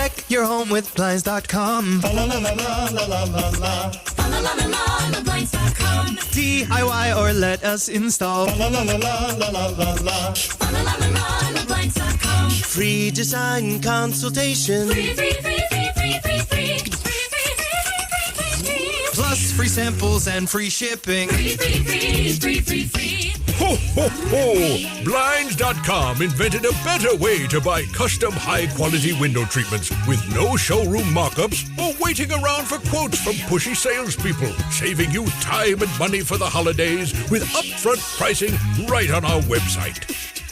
Protect your home with Blinds.com. La la la la la la la la. La la la la la Blinds.com. DIY or let us install. La la la la la la la la. La la la la Blinds.com. Free design consultation. Free. Plus free samples and free shipping. Free. Ho, ho, ho! Blinds.com invented a better way to buy custom high-quality window treatments with no showroom mock-ups or waiting around for quotes from pushy salespeople, saving you time and money for the holidays with upfront pricing right on our website.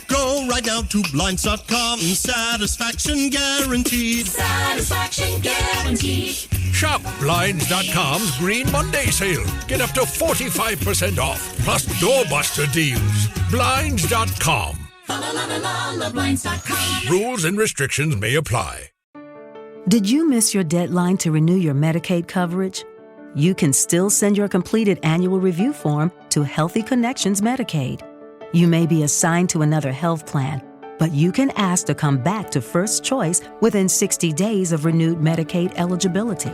Go right now to Blinds.com. Satisfaction guaranteed. Satisfaction guaranteed. Shop Blinds.com's Green Monday sale. Get up to 45% off, plus doorbuster deals. Blinds.com. La Blinds.com. Rules and restrictions may apply. Did you miss your deadline to renew your Medicaid coverage? You can still send your completed annual review form to Healthy Connections Medicaid. You may be assigned to another health plan, but you can ask to come back to First Choice within 60 days of renewed Medicaid eligibility.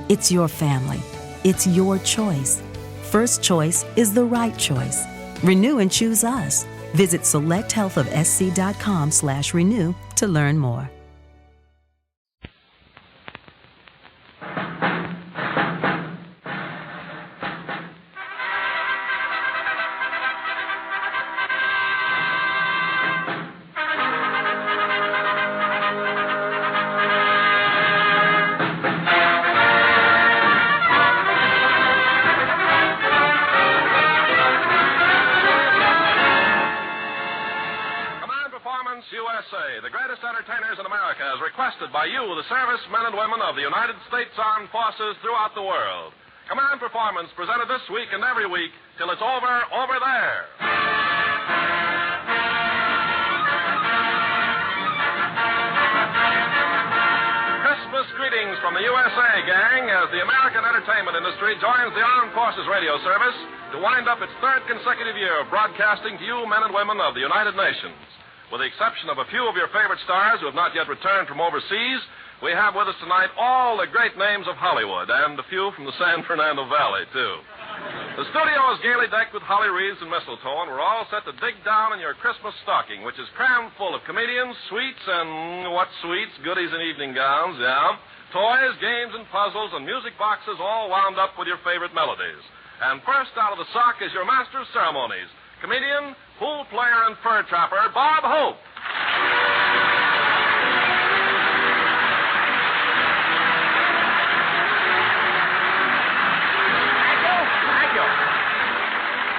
It's your family. It's your choice. First Choice is the right choice. Renew and choose us. Visit selecthealthofsc.com/renew to learn more. USA, the greatest entertainers in America, as requested by you, the servicemen and women of the United States Armed Forces throughout the world. Command Performance presented this week and every week till it's over there. Christmas greetings from the USA, gang, as the American entertainment industry joins the Armed Forces Radio Service to wind up its third consecutive year of broadcasting to you men and women of the United Nations. With the exception of a few of your favorite stars who have not yet returned from overseas, we have with us tonight all the great names of Hollywood, and a few from the San Fernando Valley, too. The studio is gaily decked with holly wreaths and mistletoe, and we're all set to dig down in your Christmas stocking, which is crammed full of comedians, sweets, and what sweets? Goodies and evening gowns, yeah. Toys, games, and puzzles, and music boxes all wound up with your favorite melodies. And first out of the sock is your master of ceremonies, comedian, pool player, and fur trapper, Bob Hope.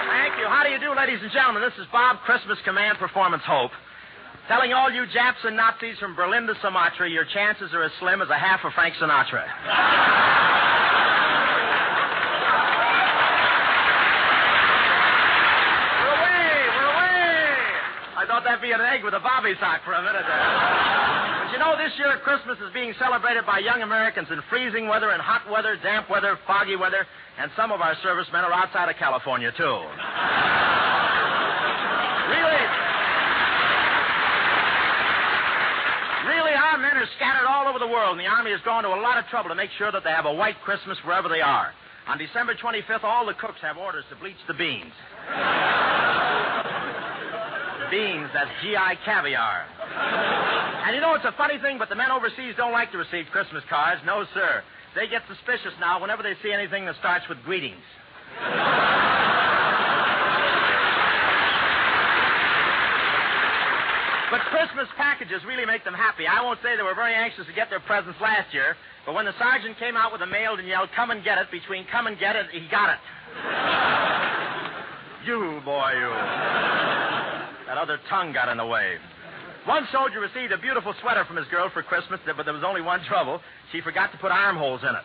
Thank you. How do you do, ladies and gentlemen? This is Bob, Christmas Command Performance Hope. Telling all you Japs and Nazis from Berlin to Sumatra, your chances are as slim as a half of Frank Sinatra. I thought that'd be an egg with a bobby sock for a minute there. But you know, this year Christmas is being celebrated by young Americans in freezing weather and hot weather, damp weather, foggy weather, and some of our servicemen are outside of California, too. Really, our men are scattered all over the world, and the Army has gone to a lot of trouble to make sure that they have a white Christmas wherever they are. On December 25th, all the cooks have orders to bleach the beans. Beans, that's GI caviar. And you know, it's a funny thing, but the men overseas don't like to receive Christmas cards. No, sir. They get suspicious now whenever they see anything that starts with greetings. But Christmas packages really make them happy. I won't say they were very anxious to get their presents last year, but when the sergeant came out with the mail and yelled, "Come and get it," between come and get it, he got it. You, boy, you. That other tongue got in the way. One soldier received a beautiful sweater from his girl for Christmas, but there was only one trouble. She forgot to put armholes in it.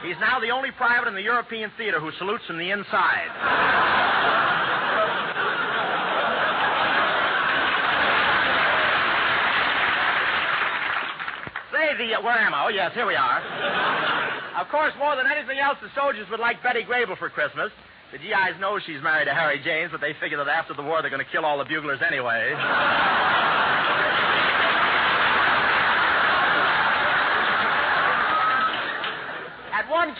He's now the only private in the European theater who salutes from the inside. Where am I? Oh, yes, here we are. Of course, more than anything else, the soldiers would like Betty Grable for Christmas. The GIs know she's married to Harry James, but they figure that after the war they're going to kill all the buglers anyway.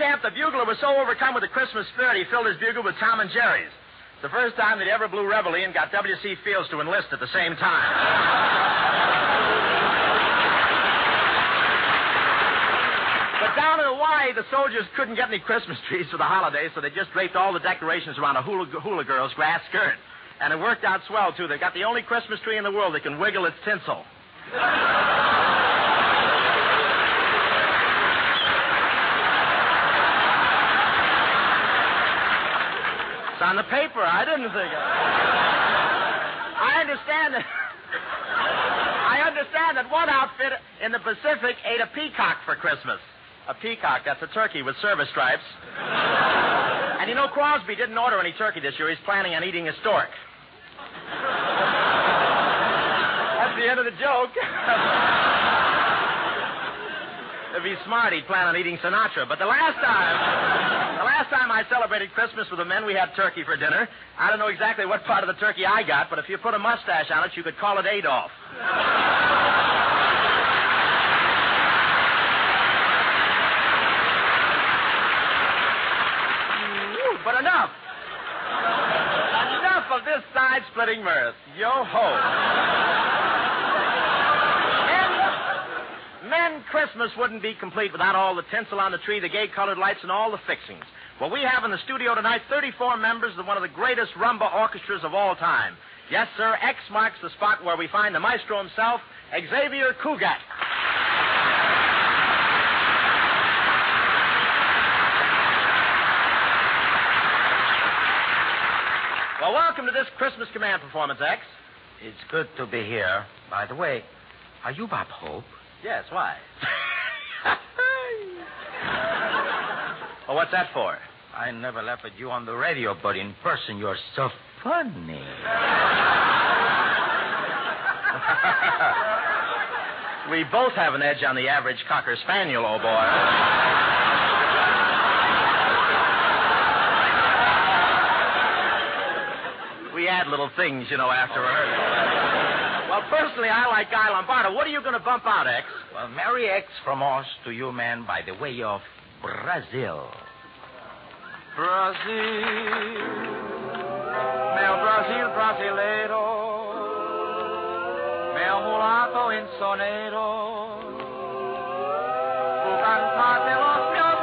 camp, the bugler was so overcome with the Christmas spirit, he filled his bugle with Tom and Jerry's. It's the first time that he ever blew reveille and got W.C. Fields to enlist at the same time. But down in Hawaii, the soldiers couldn't get any Christmas trees for the holidays, so they just draped all the decorations around a hula girl's grass skirt. And it worked out swell, too. They've got the only Christmas tree in the world that can wiggle its tinsel. It's on the paper. I didn't think of it. I understand that one outfit in the Pacific ate a peacock for Christmas. A peacock, that's a turkey with service stripes. And you know, Crosby didn't order any turkey this year. He's planning on eating a stork. That's the end of the joke. If he's smart, he'd plan on eating Sinatra. But the last time I celebrated Christmas with the men, we had turkey for dinner. I don't know exactly what part of the turkey I got, but if you put a mustache on it, you could call it Adolf. But enough. Enough of this side-splitting mirth. Yo-ho. Men, Christmas wouldn't be complete without all the tinsel on the tree, the gay-colored lights, and all the fixings. Well, we have in the studio tonight 34 members of one of the greatest rumba orchestras of all time. Yes, sir, X marks the spot where we find the maestro himself, Xavier Cugat. Well, welcome to this Christmas command performance, X. It's good to be here. By the way, are you Bob Hope? Yes, why? Well, what's that for? I never laughed at you on the radio, but in person you're so funny. We both have an edge on the average Cocker Spaniel, old boy. We add little things, you know, after rehearsal. Well, personally, I like Guy Lombardo. What are you going to bump out, X? Well, Merry X from us to you, man, by the way of Brazil. Brasil, meu Brasil brasileiro, meu mulato insonero, tu cantate los meus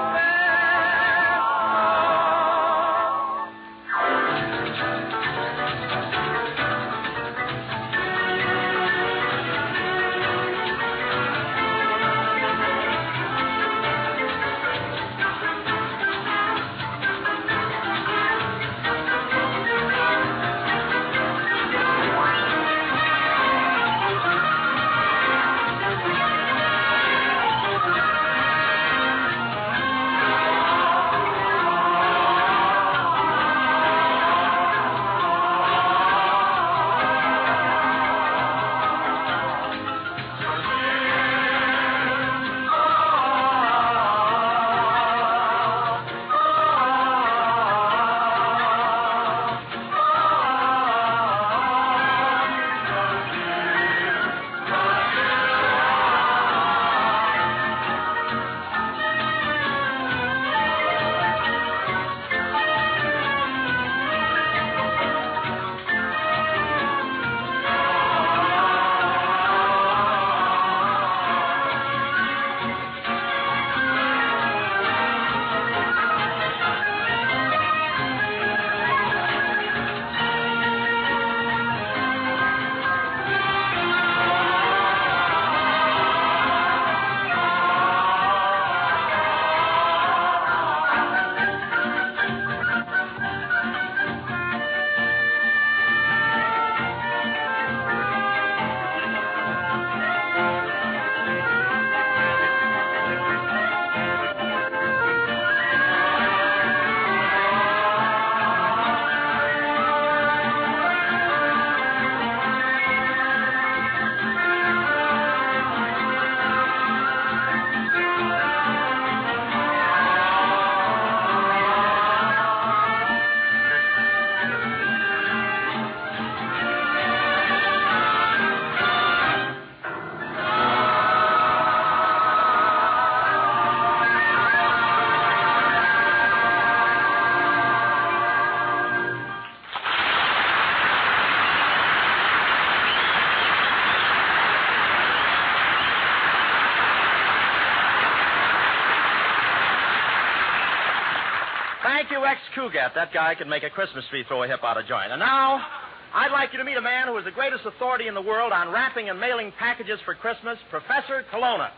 Thank you, ex-Cougat. That guy can make a Christmas tree throw a hip out of joint. And now, I'd like you to meet a man who is the greatest authority in the world on wrapping and mailing packages for Christmas, Professor Colonna.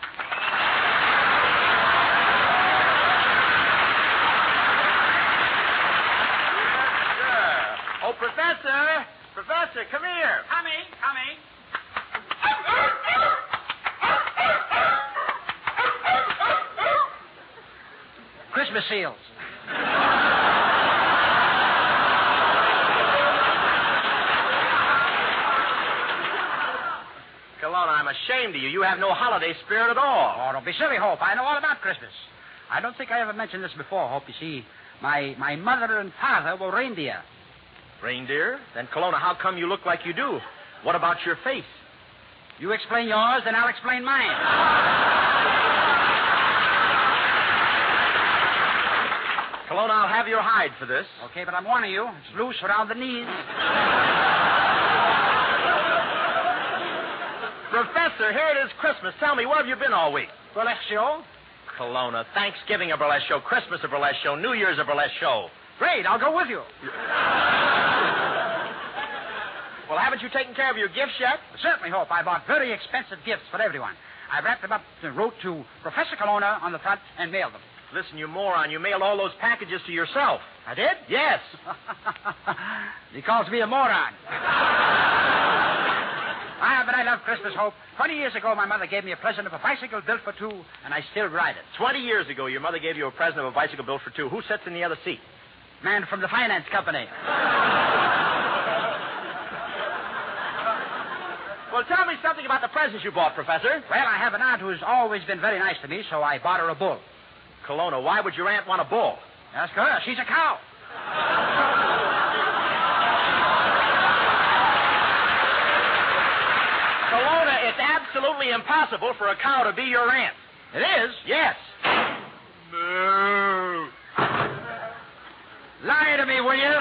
Oh, Professor! Professor, come here. Coming. Christmas seals. Colonna, I'm ashamed of you. You have no holiday spirit at all. Oh, don't be silly, Hope. I know all about Christmas. I don't think I ever mentioned this before, Hope. You see, my mother and father were reindeer. Reindeer? Then, Colonna, how come you look like you do? What about your face? You explain yours, then I'll explain mine. Colonna, I'll have your hide for this. Okay, but I'm warning you. It's loose around the knees. Professor, here it is Christmas. Tell me, where have you been all week? Burlesque show? Colonna, Thanksgiving a burlesque show, Christmas a burlesque show, New Year's a burlesque show. Great, I'll go with you. Well, haven't you taken care of your gifts yet? Certainly, Hope. I bought very expensive gifts for everyone. I wrapped them up and wrote to Professor Colonna on the front and mailed them. Listen, you moron, you mailed all those packages to yourself. I did? Yes. He calls me a moron. But I love Christmas, Hope. 20 years ago, my mother gave me a present of a bicycle built for two, and I still ride it. 20 years ago, your mother gave you a present of a bicycle built for two. Who sits in the other seat? Man from the finance company. Well, tell me something about the presents you bought, Professor. Well, I have an aunt who's always been very nice to me, so I bought her a bull. Colonna, why would your aunt want a bull? Ask her. She's a cow. Colonna, it's absolutely impossible for a cow to be your aunt. It is? Yes. Moo. Lie to me, will you?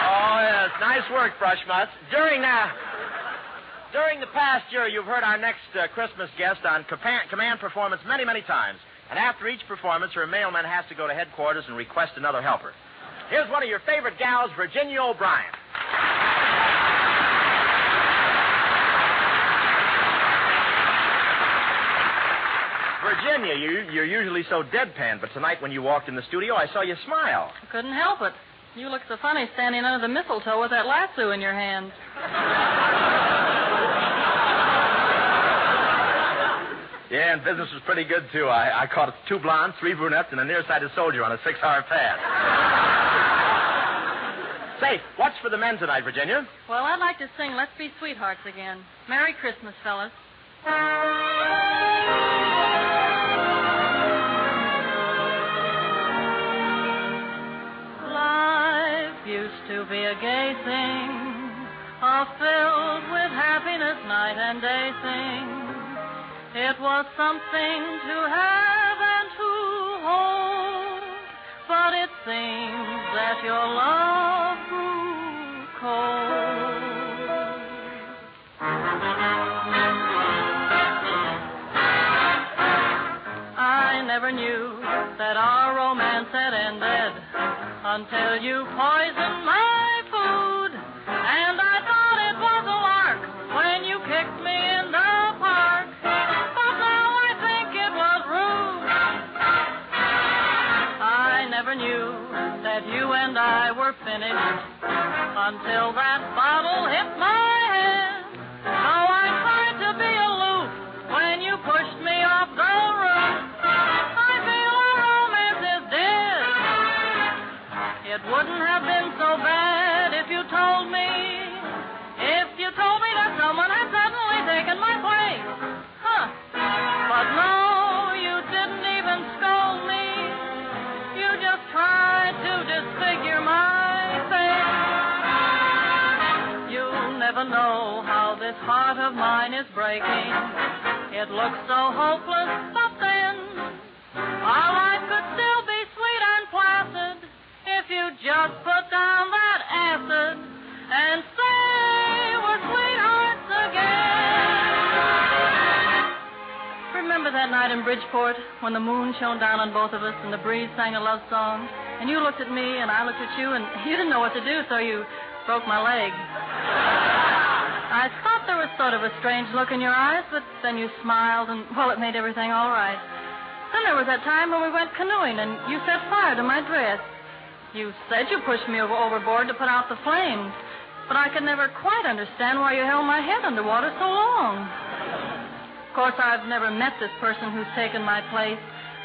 Oh, yes. Nice work, Brushmutz. During the past year, you've heard our next Christmas guest on command performance many, many times. And after each performance, her mailman has to go to headquarters and request another helper. Here's one of your favorite gals, Virginia O'Brien. Virginia, you're usually so deadpan, but tonight when you walked in the studio, I saw you smile. I couldn't help it. You look so funny standing under the mistletoe with that lasso in your hand. Yeah, and business was pretty good, too. I caught 2 blondes, 3 brunettes, and a nearsighted soldier on a 6-hour pass. Say, what's for the men tonight, Virginia? Well, I'd like to sing Let's Be Sweethearts again. Merry Christmas, fellas. Life used to be a gay thing, all filled with happiness night and day thing. It was something to have and to hold, but it seems that your love grew cold. I never knew that our romance had ended until you poisoned my food, and I thought it was a lark when you kicked me in the park. But now I think it was rude. I never knew that you and I were finished until that bottle hit my head. So I tried to be aloof when you pushed me off the roof. I feel our romance is dead. It wouldn't have been so bad if you told me that someone had suddenly taken my place. But no, you didn't even scold me. You just tried to disfigure my face. You'll never know how this heart of mine is breaking. It looks so hopeless, but then our life could still be sweet and placid if you just put down that acid and say we're sweethearts again. night in Bridgeport when the moon shone down on both of us and the breeze sang a love song, and you looked at me and I looked at you, and you didn't know what to do, so you broke my leg. I thought there was sort of a strange look in your eyes, but then you smiled, and, well, it made everything all right. Then there was that time when we went canoeing, and you set fire to my dress. You said you pushed me overboard to put out the flames, but I could never quite understand why you held my head underwater so long. Of course, I've never met this person who's taken my place,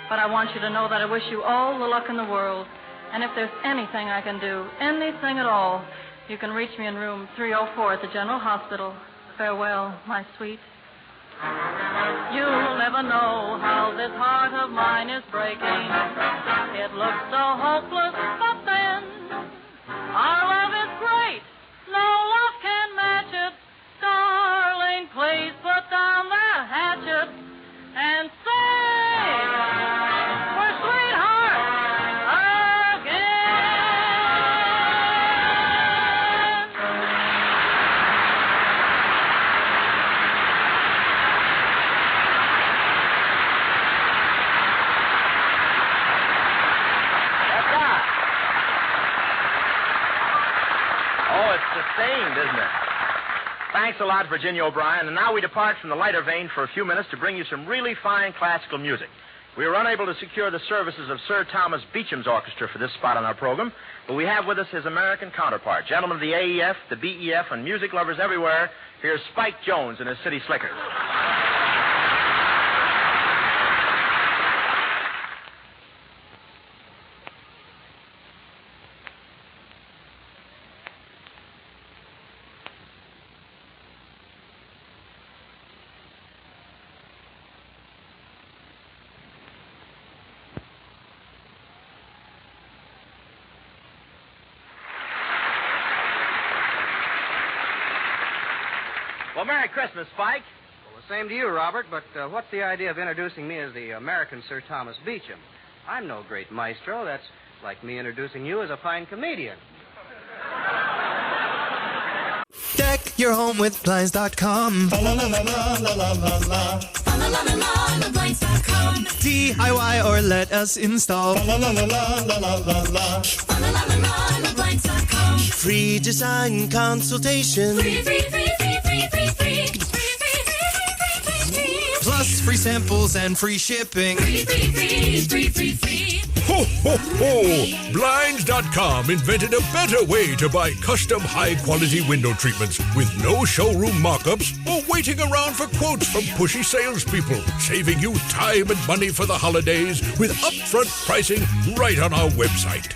but I want you to know that I wish you all the luck in the world. And if there's anything I can do, anything at all, you can reach me in room 304 at the General Hospital. Farewell, my sweet. You'll never know how this heart of mine is breaking. It looks so hopeless, but then our love is great. No love can match it. Darling, please put down that hatchet and say we're sweethearts again. That's right. Oh, it's sustained, isn't it? Thanks a lot, Virginia O'Brien. And now we depart from the lighter vein for a few minutes to bring you some really fine classical music. We were unable to secure the services of Sir Thomas Beecham's orchestra for this spot on our program, but we have with us his American counterpart. Gentlemen of the AEF, the BEF, and music lovers everywhere, here's Spike Jones and his City Slickers. Well, Merry Christmas, Spike. Well, the same to you, Robert, but what's the idea of introducing me as the American Sir Thomas Beecham? I'm no great maestro. That's like me introducing you as a fine comedian. Deck your home with blinds.com. La la la la la la la la. La la la la la blinds.com. DIY or let us install. La la la la la la la la. La la la la blinds.com. Free design consultation. Free. Plus free samples and free shipping. Free. Ho, ho, ho! Blinds.com invented a better way to buy custom high-quality window treatments with no showroom mock-ups or waiting around for quotes from pushy salespeople, saving you time and money for the holidays with upfront pricing right on our website.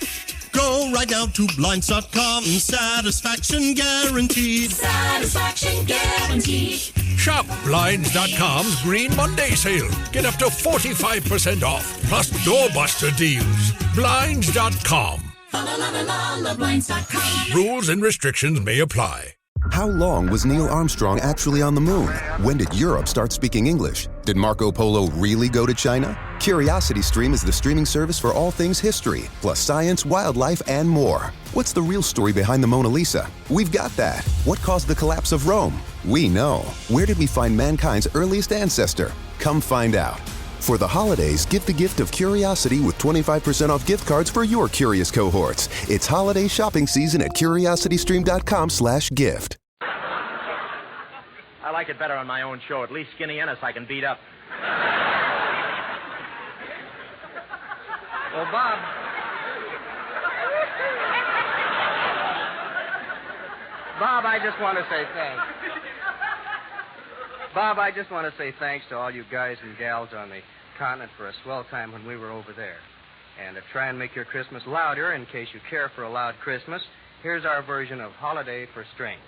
Go right now to blinds.com. Satisfaction guaranteed. Satisfaction guaranteed. Shop Blinds.com's Green Monday sale. Get up to 45% off, plus doorbuster deals. Blinds.com. La blinds.com. Rules and restrictions may apply. How long was Neil Armstrong actually on the moon? When did Europe start speaking English? Did Marco Polo really go to China? CuriosityStream is the streaming service for all things history, plus science, wildlife, and more. What's the real story behind the Mona Lisa? We've got that. What caused the collapse of Rome? We know. Where did we find mankind's earliest ancestor? Come find out. For the holidays, give the gift of curiosity with 25% off gift cards for your curious cohorts. It's holiday shopping season at curiositystream.com/gift. I like it better on my own show. At least Skinny Ennis I can beat up. Well, Bob. Bob, I just want to say thanks. Bob, I just want to say thanks to all you guys and gals on the continent for a swell time when we were over there. And to try and make your Christmas louder, in case you care for a loud Christmas, here's our version of Holiday for Strings.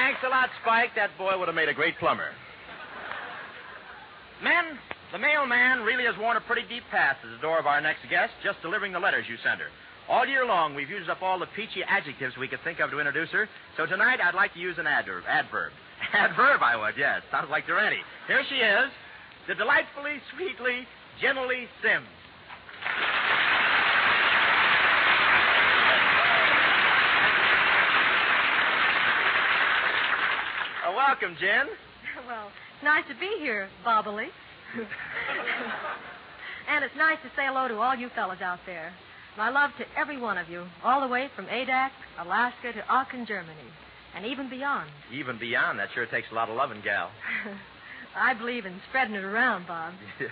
Thanks a lot, Spike. That boy would have made a great plumber. Men, the mailman really has worn a pretty deep path to the door of our next guest, just delivering the letters you send her. All year long, we've used up all the peachy adjectives we could think of to introduce her, so tonight I'd like to use an adverb. Adverb, I would, yes. Sounds like Durante. Here she is, the delightfully, sweetly, gently Sims. Welcome, Jen. Well, it's nice to be here, Bobbily. And it's nice to say hello to all you fellas out there. My love to every one of you, all the way from Adak, Alaska to Aachen, Germany, and even beyond. Even beyond? That sure takes a lot of loving, gal. I believe in spreading it around, Bob. You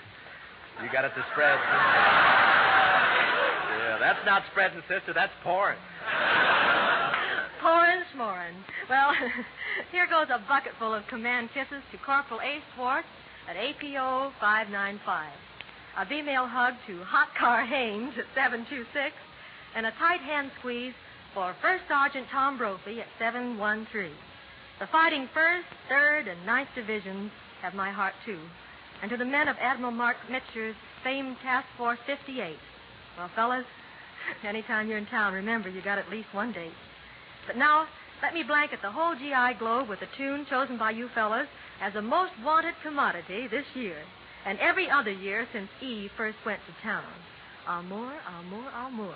got it to spread. Yeah, that's not spreading, sister. That's pouring. Pouring, smoring. Well, here goes a bucket full of command kisses to Corporal A. Swartz at APO 595. A female hug to Hot Car Haynes at 726, and a tight hand squeeze for First Sergeant Tom Brophy at 713. The fighting 1st, 3rd, and 9th Divisions have my heart, too. And to the men of Admiral Mark Mitscher's famed Task Force 58. Well, fellas, anytime you're in town, remember you got at least one date. But now, let me blanket the whole GI globe with a tune chosen by you fellas as the most wanted commodity this year, and every other year since E first went to town. Amour, amour, amour.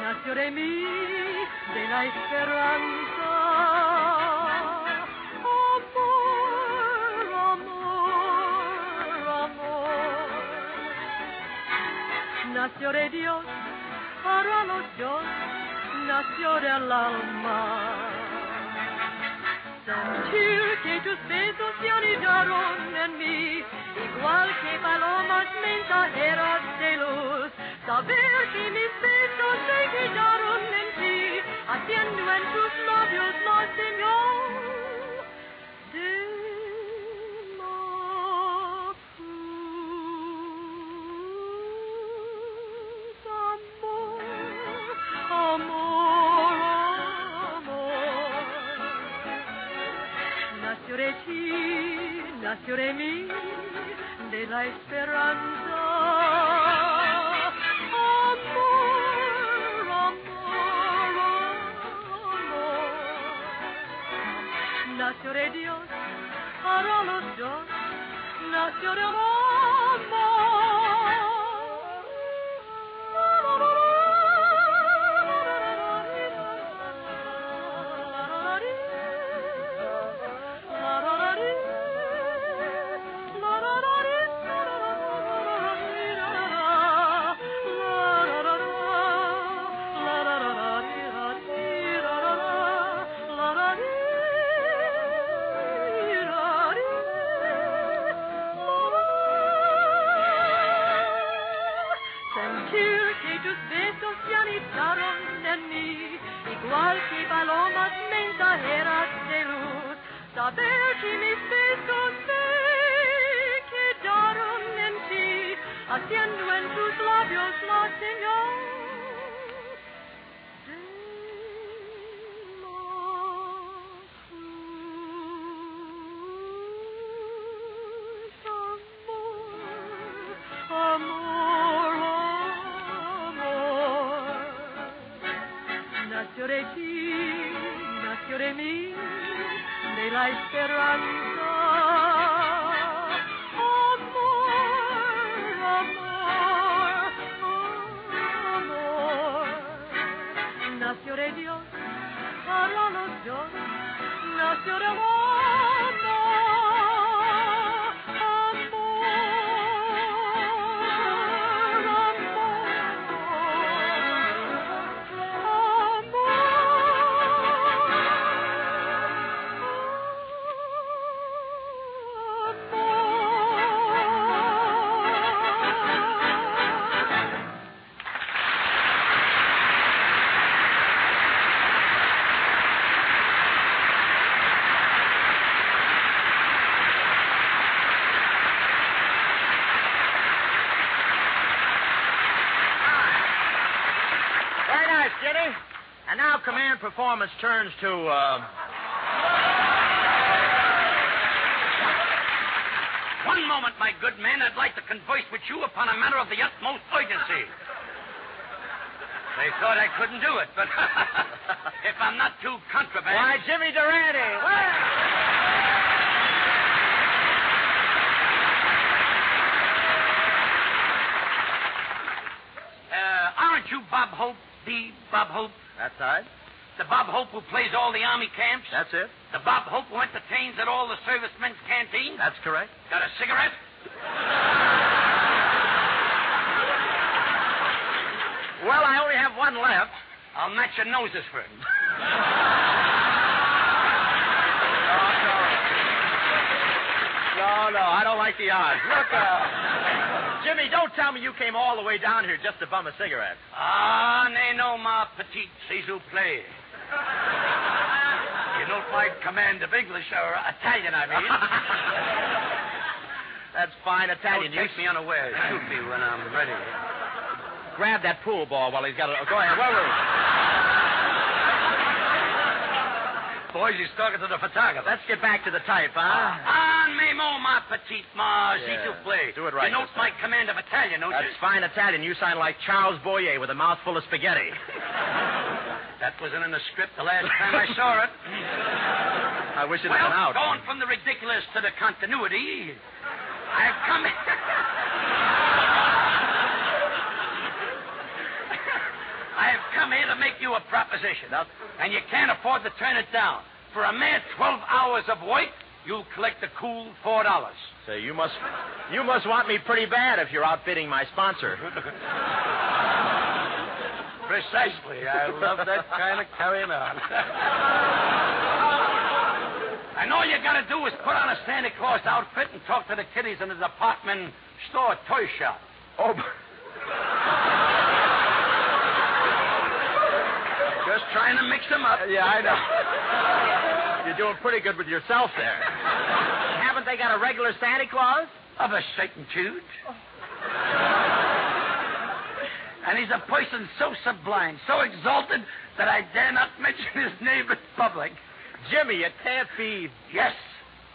Nació de mí, de la esperanza. Amor, amor, amor. Nació de Dios, para los Dios, nació del alma. Sentir que tus besos se anidaron en mí, igual que palomas mensajeras de luz. Saber que mis besos se quedaron en ti, haciendo en tus labios la señal de la cruz. Amor, amor, amor. Nació de ti, nació de mí, de la esperanza. Nació de Dios, para los dos, nació de amor. Igual que palomas mensajeras de luz, saber que mis besos se quedaron en ti, haciendo en tus labios la señal de la cruz. Amor, amor, amor. Nació de ti, nació de mí, de la esperanza. Amor, amor, amor. Nació de Dios, para los dos, nació de amor. command performance turns to, One moment, my good man. I'd like to converse with you upon a matter of the utmost urgency. They thought I couldn't do it, but if I'm not too contraband... Why, Jimmy Durante! Aren't you Bob Hope, the Bob Hope? That's right. The Bob Hope who plays all the army camps? That's it. The Bob Hope who entertains at all the servicemen's canteens? That's correct. Got a cigarette? Well, I only have one left. I'll match your noses for it. No, I don't like the odds. Look, Jimmy, don't tell me you came all the way down here just to bum a cigarette. Ah, ne no, ma petite, s'il vous plaît. You don't quite command of English, or Italian, I mean. That's fine Italian. Don't take me unaware. Shoot me when I'm ready. Grab that pool ball while he's got it. Go ahead. Where were we? Boys, he's talking to the photographer. Let's get back to the type, huh? Ah, memo, ma petite, ma, s'il vous plaît. Do it right. You note my command of Italian, don't you? That's fine Italian. You sound like Charles Boyer with a mouthful of spaghetti. That wasn't in the script the last time I saw it. I wish it had been out. Going from the ridiculous to the continuity, I've come... I've come here to make you a proposition. And you can't afford to turn it down. For a mere 12 hours of work, you'll collect a cool $4. Say, you must want me pretty bad if you're outbidding my sponsor. Precisely. I love that kind of carrying on. And all you gotta do is put on a Santa Claus outfit and talk to the kiddies in the department store toy shop. Oh, just trying to mix them up. Yeah, I know. You're doing pretty good with yourself there. Haven't they got a regular Santa Claus? Of a certain tude. And he's a person so sublime, so exalted, that I dare not mention his name in public. Jimmy, it can't be... Yes,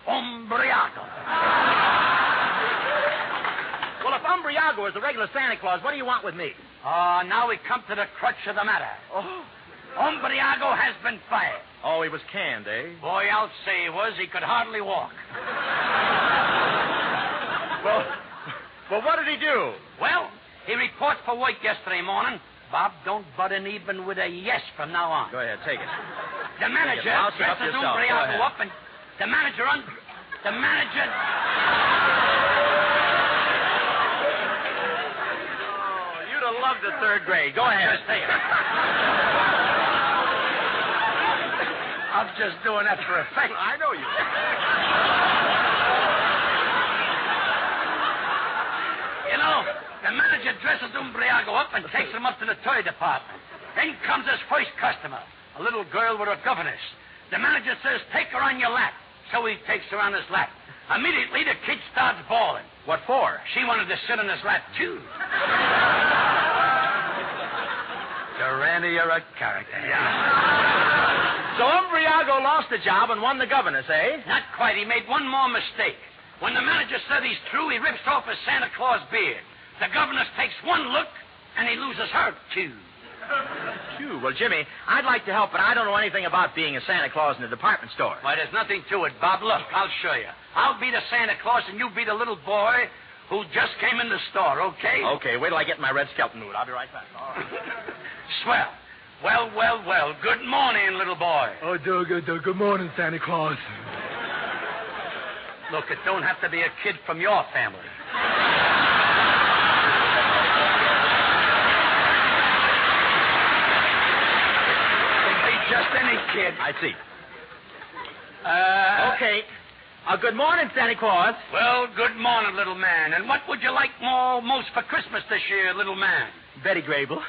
Umbriago. Well, if Umbriago is the regular Santa Claus, what do you want with me? Now we come to the crutch of the matter. Oh. Umbriago has been fired. Oh, he was canned, eh? Boy, I'll say he was. He could hardly walk. Well, what did he do? Well, he reports for work yesterday morning. Bob, don't butt in even with a yes from now on. Go ahead, take it. The manager dresses Umbriago up and... The manager... You'd have loved the third grade. Go ahead. Just take it. I'm just doing that for effect. I know you. You know, the manager dresses Umbriago up and takes him up to the toy department. Then comes his first customer, a little girl with a governess. The manager says, take her on your lap. So he takes her on his lap. Immediately, the kid starts bawling. What for? She wanted to sit on his lap, too. Durante, you're a character. Yeah. So Umbriago lost the job and won the governess, eh? Not quite. He made one more mistake. When the manager said he's through, he rips off his Santa Claus beard. The governess takes one look, and he loses her, too. Phew. Well, Jimmy, I'd like to help, but I don't know anything about being a Santa Claus in a department store. Why, there's nothing to it, Bob. Look, I'll show you. I'll be the Santa Claus, and you be the little boy who just came in the store, okay? Okay, wait till I get in my red skeleton mood. I'll be right back. All right. Swell. Well. Good morning, little boy. Oh, good morning, Santa Claus. Look, it don't have to be a kid from your family. Just any kid. I see. Okay. Good morning, Santa Claus. Well, good morning, little man. And what would you like most for Christmas this year, little man? Betty Grable.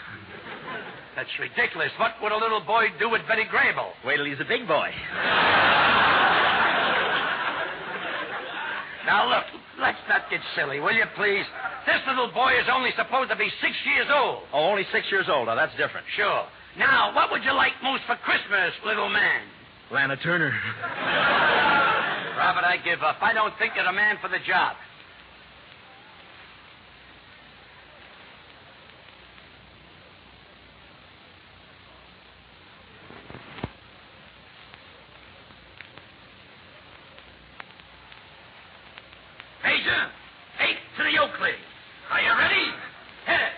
That's ridiculous. What would a little boy do with Betty Grable? Wait till he's a big boy. Now, look, let's not get silly, will you, please? This little boy is only supposed to be 6 years old. Oh, only 6 years old. Now, that's different. Sure. Now, what would you like most for Christmas, little man? Lana Turner. Robert, I give up. I don't think you're the man for the job. Major, 8 to the Oakley. Are you ready? Hit it.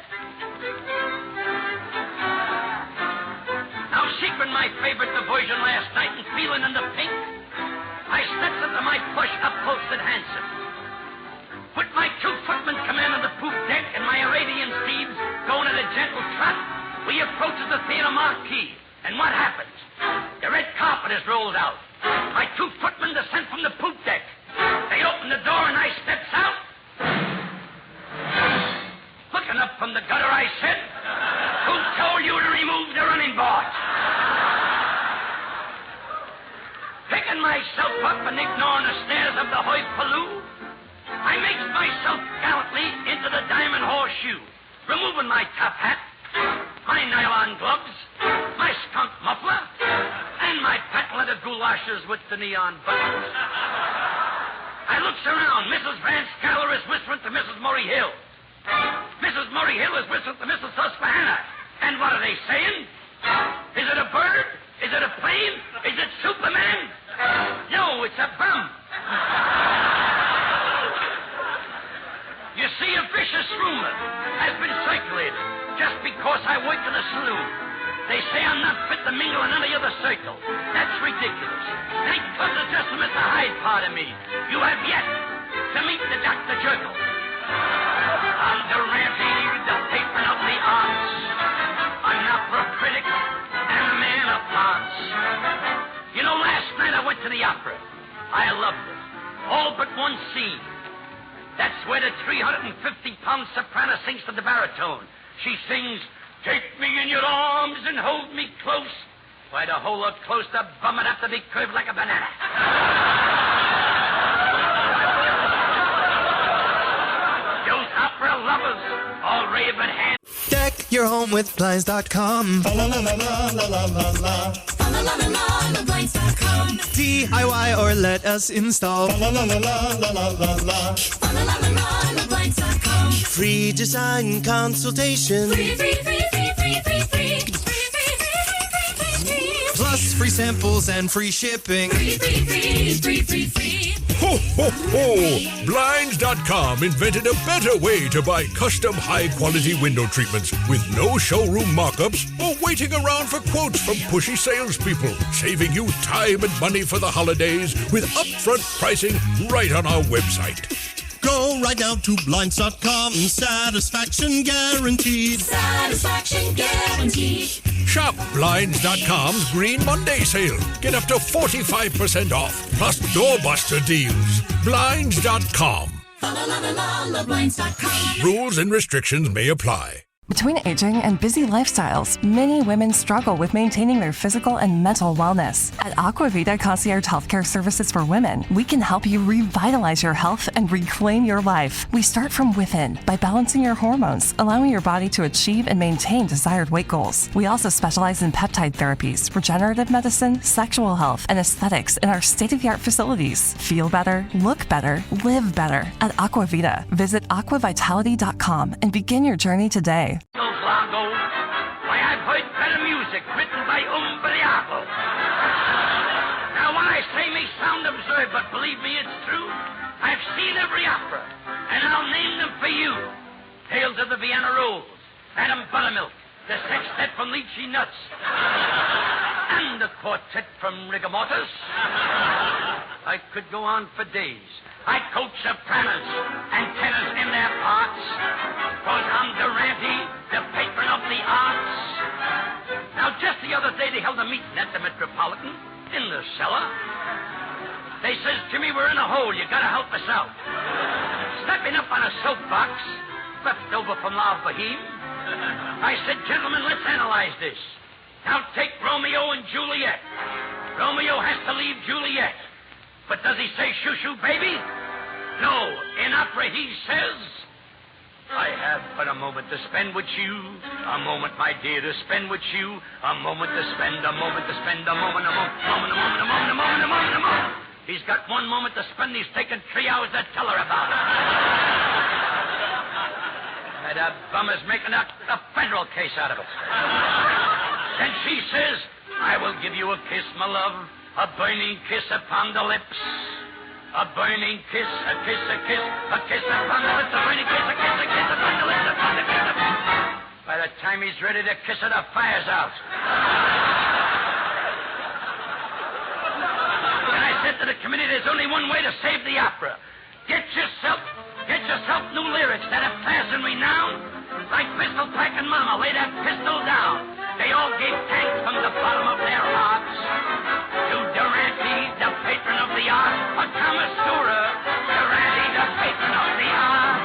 Now, secret my favorite diversion last night and feeling in the pink, I steps into my plush up-close and handsome. With my 2 footmen commanding the poop deck and my Arabian steeds going at a gentle trot, we approaches the theater marquee. And what happens? The red carpet is rolled out. My 2 footmen descend from the poop deck. They open the door and I steps out. Looking up from the gutter, I said, "Who told you to remove the running board?" Picking myself up and ignoring the stares of the hoi pollou, I makes myself gallantly into the diamond horseshoe, removing my top hat, my nylon gloves, my skunk muffler, and my patent leather goulashes with the neon buttons. I looks around. Mrs. Van Scaler is whispering to Mrs. Murray Hill. Mrs. Murray Hill is whistling to Mrs. Susquehanna. And what are they saying? Is it a bird? Is it a plane? Is it Superman? No, it's a bum. You see, a vicious rumor has been circulated just because I work in a saloon. They say I'm not fit to mingle in any other circle. That's ridiculous. Thank goodness just to Mr. Hyde part of me. You have yet to meet the Dr. Jekyll. I'm Durante, the patron of the arts. I'm an opera critic and a man of parts. You know, last night I went to the opera. I loved it. All but one scene. That's where the 350-pound soprano sings to the baritone. She sings, "Take me in your arms and hold me close." Why, to hold her close, the bum would have to be curved like a banana. Those opera lovers all rave at hand. Deck your home with blinds.com. La la la la la la la la. La la la la la blinds.com. DIY or let us install. La la la la la la la la. La la la la la blinds.com. Free design consultation. Free. Plus free samples and free shipping. Free. Ho, ho, ho! Blinds.com invented a better way to buy custom high-quality window treatments with no showroom mock-ups or waiting around for quotes from pushy salespeople, saving you time and money for the holidays with upfront pricing right on our website. Go right now to Blinds.com. Satisfaction guaranteed. Satisfaction guaranteed. Shop Blinds.com's Green Monday sale. Get up to 45% off, plus doorbuster deals. Blinds.com. Blinds.com. Rules and restrictions may apply. Between aging and busy lifestyles, many women struggle with maintaining their physical and mental wellness. At Aquavita Concierge Healthcare Services for Women, we can help you revitalize your health and reclaim your life. We start from within by balancing your hormones, allowing your body to achieve and maintain desired weight goals. We also specialize in peptide therapies, regenerative medicine, sexual health, and aesthetics in our state-of-the-art facilities. Feel better, look better, live better at Aquavita. Visit aquavitality.com and begin your journey today. Lago. Why, I've heard better music written by Umbriaco. Now, when I say may sound absurd, but believe me, it's true, I've seen every opera, and I'll name them for you. Tales of the Vienna Rolls, Madame Buttermilk, the Sextet from Lychee Nuts, and the Quartet from Rigor Mortis. I could go on for days. I coach sopranos and tenors in their parts, 'cause I'm Durante, the patron of the arts. Now, just the other day, they held a meeting at the Metropolitan, in the cellar. They says, "Jimmy, we're in a hole. You gotta help us out." Stepping up on a soapbox, left over from La Boheme, I said, "Gentlemen, let's analyze this. Now, take Romeo and Juliet. Romeo has to leave Juliet. But does he say shoo-shoo, baby? No. In opera, he says, I have but a moment to spend with you. A moment, my dear, to spend with you. A moment to spend, a moment to spend, a moment, a moment, a moment, a moment, a moment, a moment, a moment, a moment. He's got 1 moment to spend. He's taken 3 hours to tell her about it. That bum is making a federal case out of it. Then she says, I will give you a kiss, my love. A burning kiss upon the lips. A burning kiss, a kiss, a kiss, a kiss upon the lips, a burning kiss, a kiss, a kiss upon the lips, upon the kiss. By the time he's ready to kiss her, the fire's out. And I said to the committee, there's only one way to save the opera. Get yourself new lyrics that have class and renown. Like Pistol Packin' Mama, lay that pistol down. They all gave thanks from the bottom of their hearts to Durante, the patron of the art, a Kamasura, Durante, the patron of the art.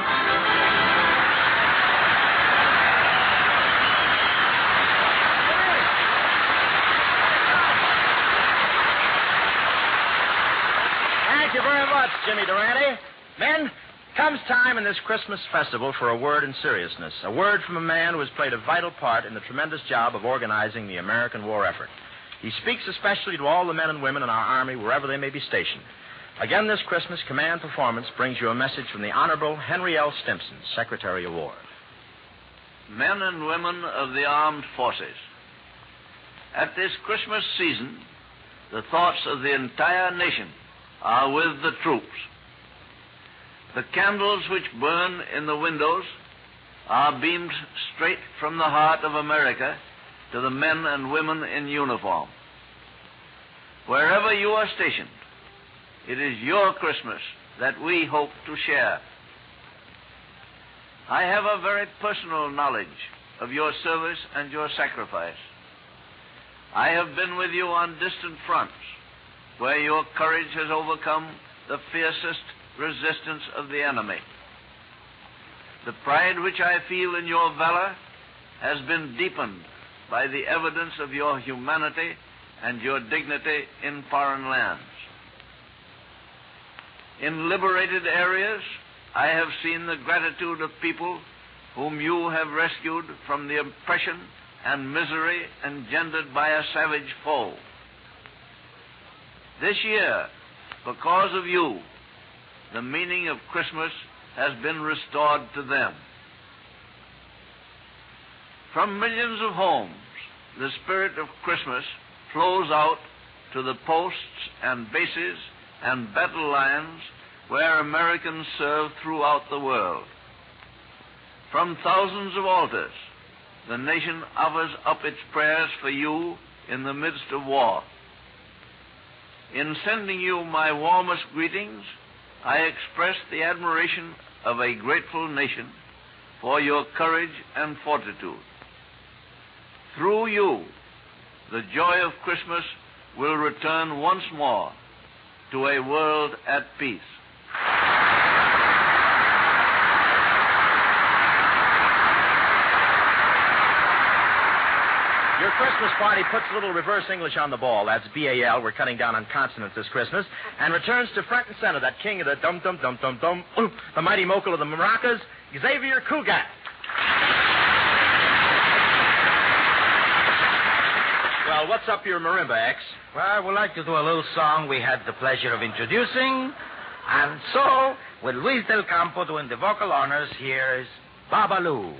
Thank you very much, Jimmy Durante. Men, comes time in this Christmas festival for a word in seriousness. A word from a man who has played a vital part in the tremendous job of organizing the American war effort. He speaks especially to all the men and women in our Army, wherever they may be stationed. Again this Christmas, Command Performance brings you a message from the Honorable Henry L. Stimson, Secretary of War. Men and women of the armed forces, at this Christmas season, the thoughts of the entire nation are with the troops. The candles which burn in the windows are beamed straight from the heart of America to the men and women in uniform. Wherever you are stationed, it is your Christmas that we hope to share. I have a very personal knowledge of your service and your sacrifice. I have been with you on distant fronts where your courage has overcome the fiercest resistance of the enemy. The pride which I feel in your valor has been deepened by the evidence of your humanity and your dignity in foreign lands. In liberated areas, I have seen the gratitude of people whom you have rescued from the oppression and misery engendered by a savage foe. This year, because of you, the meaning of Christmas has been restored to them. From millions of homes, the spirit of Christmas flows out to the posts and bases and battle lines where Americans serve throughout the world. From thousands of altars, the nation offers up its prayers for you in the midst of war. In sending you my warmest greetings, I express the admiration of a grateful nation for your courage and fortitude. Through you, the joy of Christmas will return once more to a world at peace. Your Christmas party puts a little reverse English on the ball. That's B-A-L. We're cutting down on consonants this Christmas. And returns to front and center, that king of the dum-dum-dum-dum-dum, the mighty mogul of the maracas, Xavier Cugat. Well, what's up your marimba, X? Well, I would like to do a little song we had the pleasure of introducing. And so, with Luis Del Campo doing the vocal honors, here's Babalu.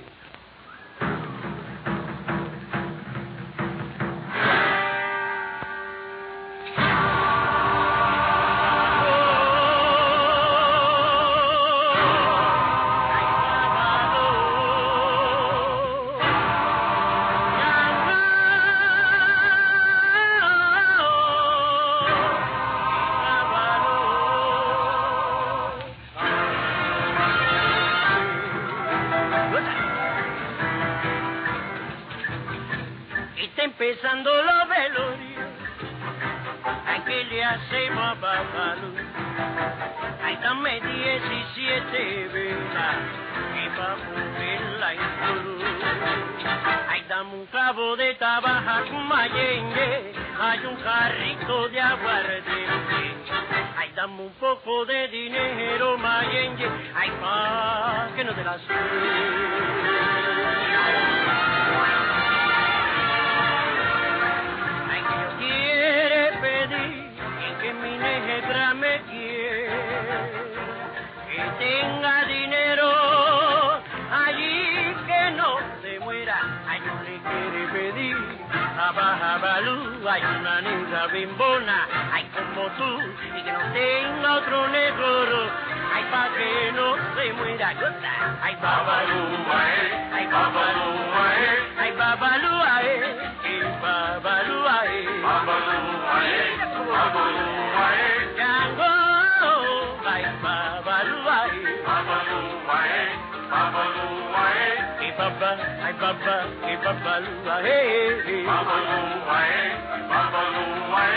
Empezando los velorios, ¿a qué le hacemos a Babalu? Ay, dame 17 velas y pa' moverla en cruz. Ay, dame un clavo de tabaco mayengue, hay un jarrito de aguardiente. Ay, dame un poco de dinero mayengue, ay, pa' que no medio de las flores. Ay, que Dios quiere pedir que mi negra me quiera, que tenga dinero allí que no se muera. Ay, no le quiere pedir a Bajabalú, hay una negra bimbona, ay, como tú, y que no tenga otro negro, ay, pa' que no se muera. Ay, Babalú, ay, Babalú, ay, Babalú, ay, Babalú, ay, Babalú, ay, Babalú, ay, Django, ay, Babalú, ay, Babalú, ay, Babalú, ay, Baba, ay, Baba, ay, Babalú, ay, Babalú, ay, Babalú, ay.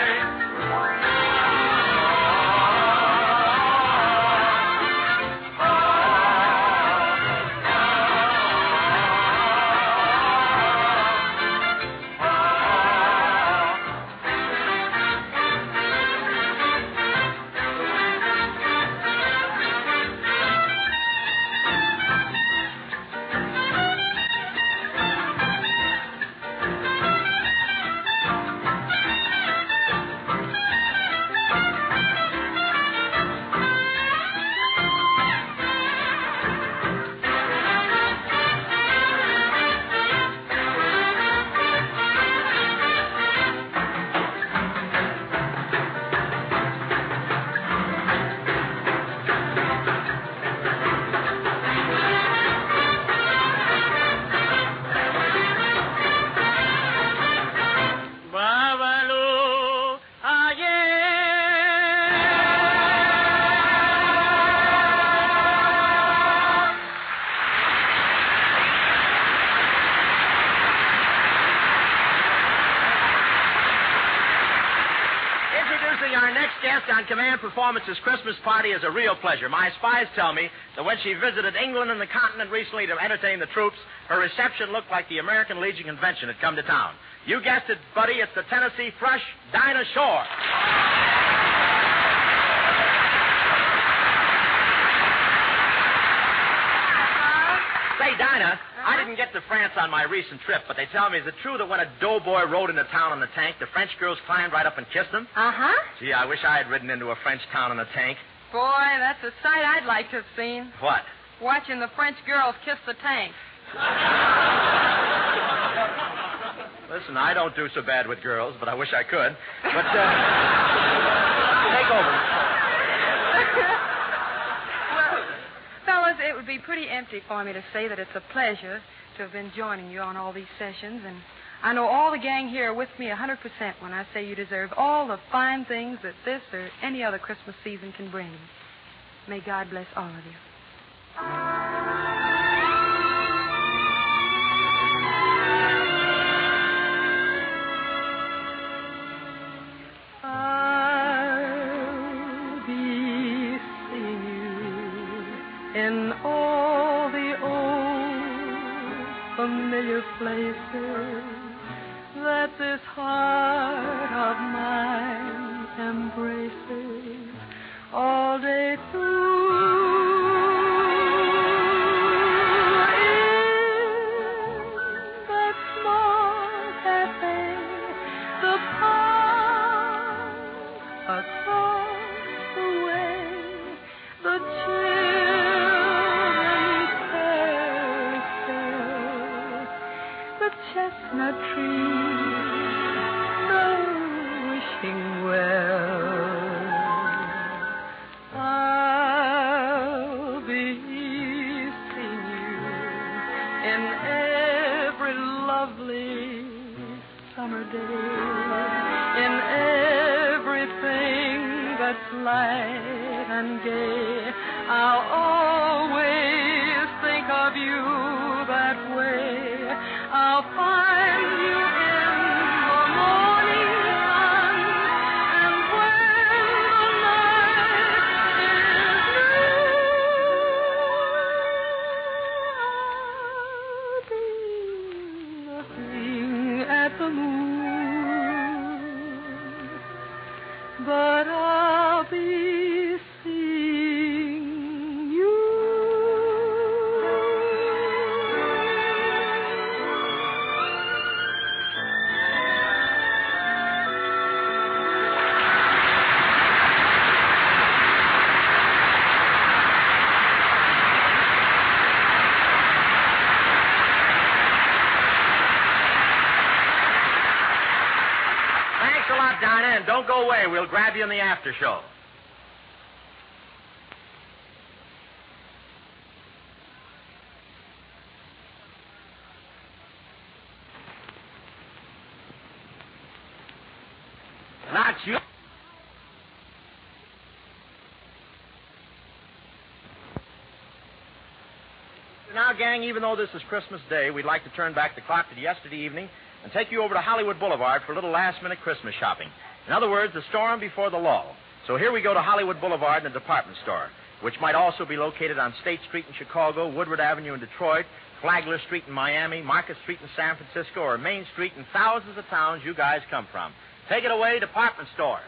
Our next guest on Command Performance's Christmas party is a real pleasure. My spies tell me that when she visited England and the continent recently to entertain the troops, her reception looked like the American Legion Convention had come to town. You guessed it, buddy, it's the Tennessee Thrush, Dinah Shore. Say, Dinah, I didn't get to France on my recent trip, but they tell me, is it true that when a doughboy rode into town on the tank, the French girls climbed right up and kissed him? Uh-huh. Gee, I wish I had ridden into a French town on a tank. Boy, that's a sight I'd like to have seen. What? Watching the French girls kiss the tank. Listen, I don't do so bad with girls, but I wish I could. But, take over. Fellas, it would be pretty empty for me to say that it's a pleasure to have been joining you on all these sessions, and I know all the gang here are with me 100% when I say you deserve all the fine things that this or any other Christmas season can bring. May God bless all of you. In all the old familiar places that this heart of mine embraces all day through. In that small cafe, the park, across the way, the chestnut tree, the wishing well. I'll be seeing you in every lovely summer day, in everything that's light and gay. I'll always think of you that way. I'll find you in the morning sun, and when the night is new, I'll be looking at the moon, but I'll be seeing you. And don't go away. We'll grab you in the after show. Not you. Now, gang, even though this is Christmas Day, we'd like to turn back the clock to yesterday evening and take you over to Hollywood Boulevard for a little last-minute Christmas shopping. In other words, the storm before the lull. So here we go to Hollywood Boulevard in a department store, which might also be located on State Street in Chicago, Woodward Avenue in Detroit, Flagler Street in Miami, Market Street in San Francisco, or Main Street in thousands of towns you guys come from. Take it away, department store.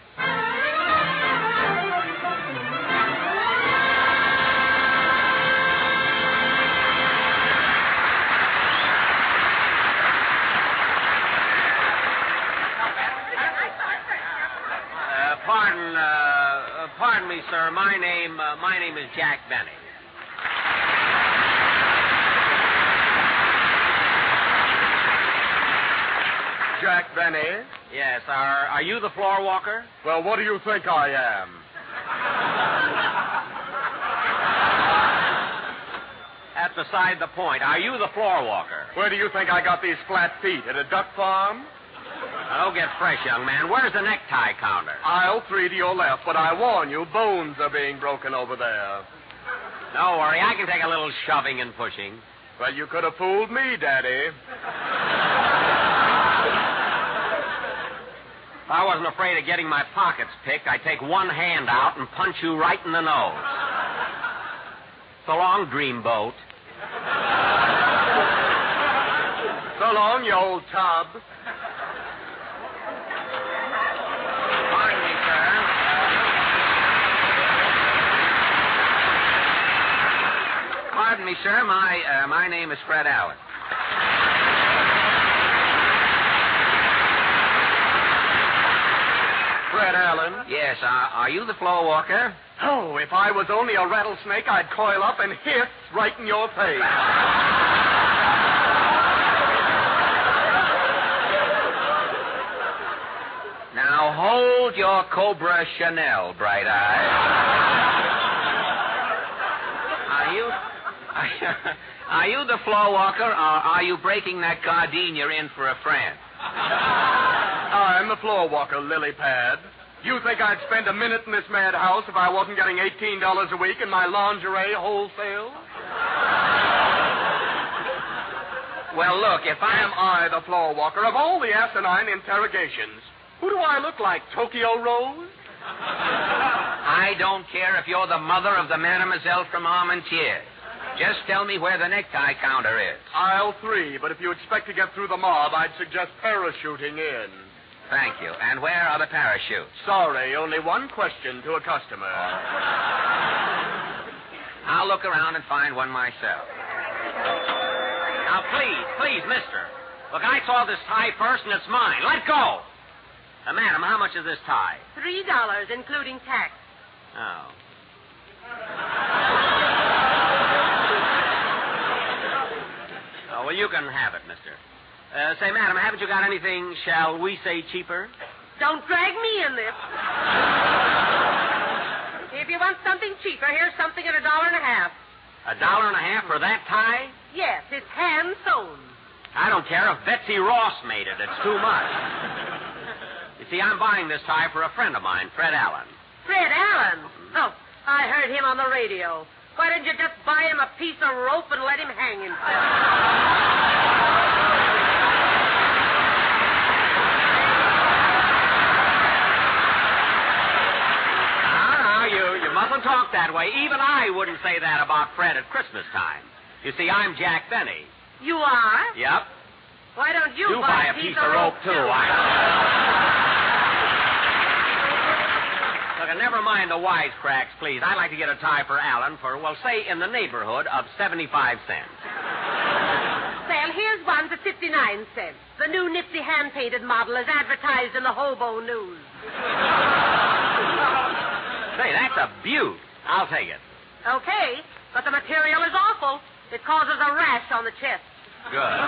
Pardon me, sir. My name is Jack Benny. Jack Benny? Yes. Are you the floor walker? Well, what do you think I am? That's beside the point. Are you the floor walker? Where do you think I got these flat feet? At a duck farm? Now, don't get fresh, young man. Where's the necktie counter? Aisle 3 to your left, but I warn you, bones are being broken over there. Don't worry, I can take a little shoving and pushing. Well, you could have fooled me, Daddy. If I wasn't afraid of getting my pockets picked, I'd take one hand out and punch you right in the nose. So long, dreamboat. So long, you old tub. Pardon me, sir. Pardon me, sir. My name is Fred Allen. Fred Allen? Yes, are you the floor walker? Oh, if I was only a rattlesnake, I'd coil up and hiss right in your face. Now hold your Cobra Chanel, Bright Eye. Are you the floor walker, or are you breaking that gardenia in for a friend? I'm the floor walker, lily pad. You think I'd spend a minute in this madhouse if I wasn't getting $18 a week in my lingerie wholesale? Well, look, if Am I the floor walker of all the asinine interrogations? Who do I look like, Tokyo Rose? I don't care if you're the mother of the mademoiselle from Armentières. Just tell me where the necktie counter is. Aisle 3, but if you expect to get through the mob, I'd suggest parachuting in. Thank you. And where are the parachutes? Sorry, only one question to a customer. I'll look around and find one myself. Now, please, mister. Look, I saw this tie first, and it's mine. Let go. Madam, how much is this tie? $3, including tax. Oh. Oh, well, you can have it, mister. Say, madam, haven't you got anything, shall we say, cheaper? Don't drag me in this. If you want something cheaper, here's something at $1.50. $1.50 for that tie? Yes, it's hand sewn. I don't care if Betsy Ross made it. It's too much. You see, I'm buying this tie for a friend of mine, Fred Allen. Fred Allen? Oh, I heard him on the radio. Why didn't you just buy him a piece of rope and let him hang himself? You mustn't talk that way. Even I wouldn't say that about Fred at Christmas time. You see, I'm Jack Benny. You are? Yep. Why don't you buy a piece of rope, too? Look, never mind the wisecracks, please. I'd like to get a tie for Allen for, well, say, in the neighborhood of 75 cents. Well, here's one for 59 cents. The new nifty hand-painted model is advertised in the Hobo News. Say, that's a beaut. I'll take it. Okay, but the material is awful. It causes a rash on the chest. Good.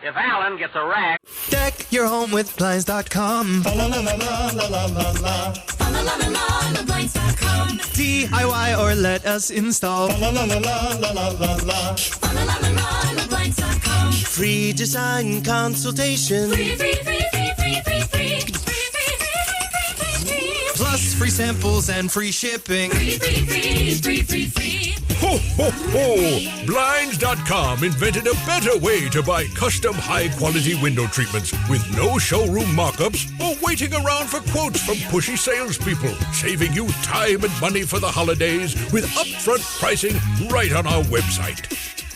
If Alan gets a rack... Deck your home with blinds.com. Blinds.com. DIY or let us install. Blinds.com. Free design consultation. Free. Plus free samples and free shipping. Free. Ho, ho, ho! Blinds.com invented a better way to buy custom high-quality window treatments with no showroom mock-ups or waiting around for quotes from pushy salespeople, saving you time and money for the holidays with upfront pricing right on our website.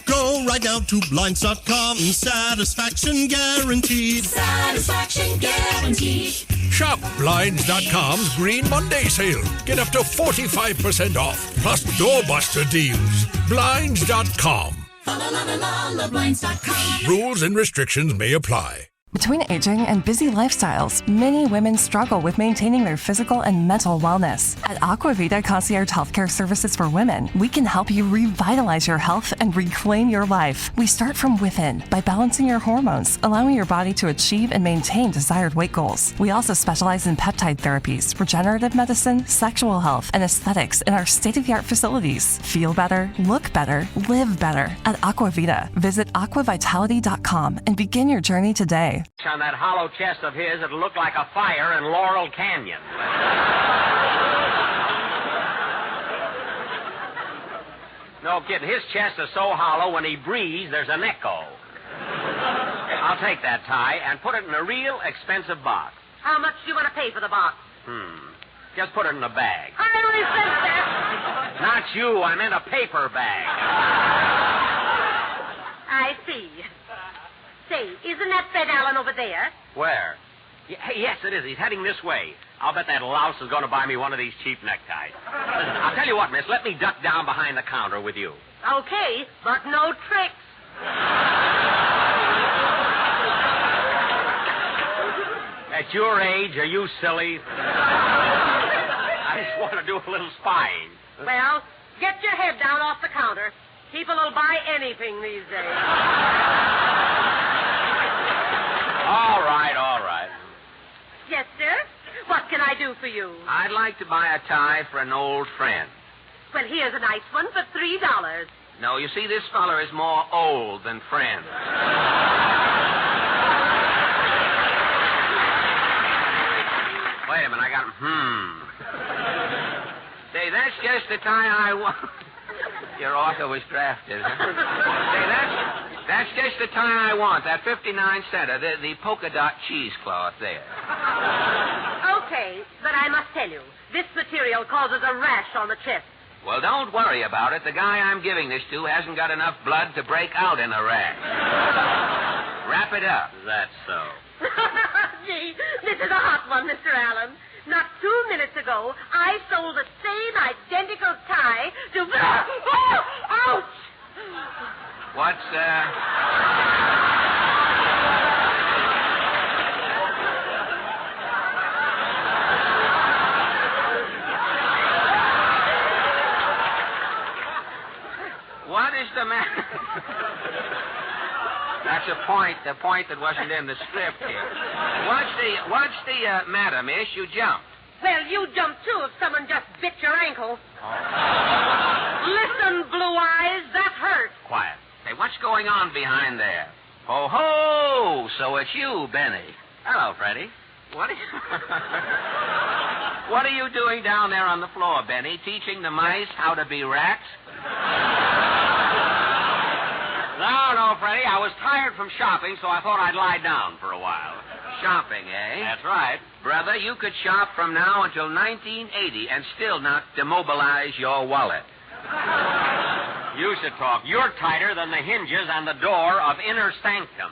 Go right now to blinds.com. Satisfaction guaranteed. Satisfaction guaranteed. Shop Blinds.com's Green Monday sale. Get up to 45% off, plus doorbuster deals. Blinds.com. Blinds.com. Rules and restrictions may apply. Between aging and busy lifestyles, many women struggle with maintaining their physical and mental wellness. At Aquavita Concierge Healthcare Services for Women, we can help you revitalize your health and reclaim your life. We start from within by balancing your hormones, allowing your body to achieve and maintain desired weight goals. We also specialize in peptide therapies, regenerative medicine, sexual health, and aesthetics in our state-of-the-art facilities. Feel better, look better, live better at Aquavita. Visit aquavitality.com and begin your journey today. On that hollow chest of his, it'll look like a fire in Laurel Canyon. No kidding. His chest is so hollow, when he breathes, there's an echo. I'll take that tie and put it in a real expensive box. How much do you want to pay for the box? Just put it in a bag. I resent that. Not you. I meant a paper bag. I see. Say, isn't that Fred Allen over there? Where? Yes, it is. He's heading this way. I'll bet that louse is going to buy me one of these cheap neckties. Listen, I'll tell you what, miss. Let me duck down behind the counter with you. Okay, but no tricks. At your age, are you silly? I just want to do a little spying. Well, get your head down off the counter. People will buy anything these days. All right. Yes, sir? What can I do for you? I'd like to buy a tie for an old friend. Well, here's a nice one for $3. No, you see, this feller is more old than friend. Wait a minute, I got... Say, that's just the tie I want. Your auto was drafted, huh? Say, that's just the tie I want. That 59-center, the polka dot cheesecloth there. Okay, but I must tell you, this material causes a rash on the chest. Well, don't worry about it. The guy I'm giving this to hasn't got enough blood to break out in a rash. Wrap it up. That's so. Gee, this is a hot one, Mr. Allen. Not 2 minutes ago, I sold the same identical tie to... Ouch! What's, What is the matter? That's the point that wasn't in the script here. What's the matter, miss? You jumped. Well, you jumped, too, if someone just bit your ankle. Listen, Blue Eyes, that hurt. Quiet. Hey, what's going on behind there? Ho, ho! So it's you, Benny. Hello, Freddie. What are you doing down there on the floor, Benny? Teaching the mice how to be rats? No, Freddie. I was tired from shopping, so I thought I'd lie down for a while. Shopping, eh? That's right. Brother, you could shop from now until 1980 and still not demobilize your wallet. You should talk. You're tighter than the hinges on the door of Inner Sanctum.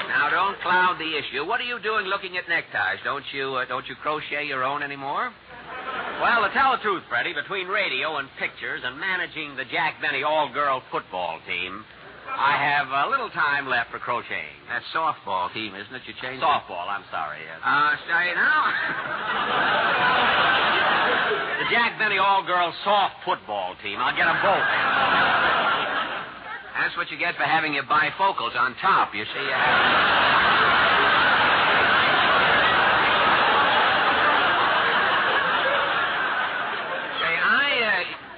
Now, don't cloud the issue. What are you doing looking at neckties? Don't you crochet your own anymore? Well, to tell the truth, Freddie, between radio and pictures and managing the Jack Benny all-girl football team, I have a little time left for crocheting. That's softball team, isn't it? You changed softball, I'm sorry. Say now. The Jack Benny all-girl soft football team. I'll get them both in. That's what you get for having your bifocals on top. You see, you have...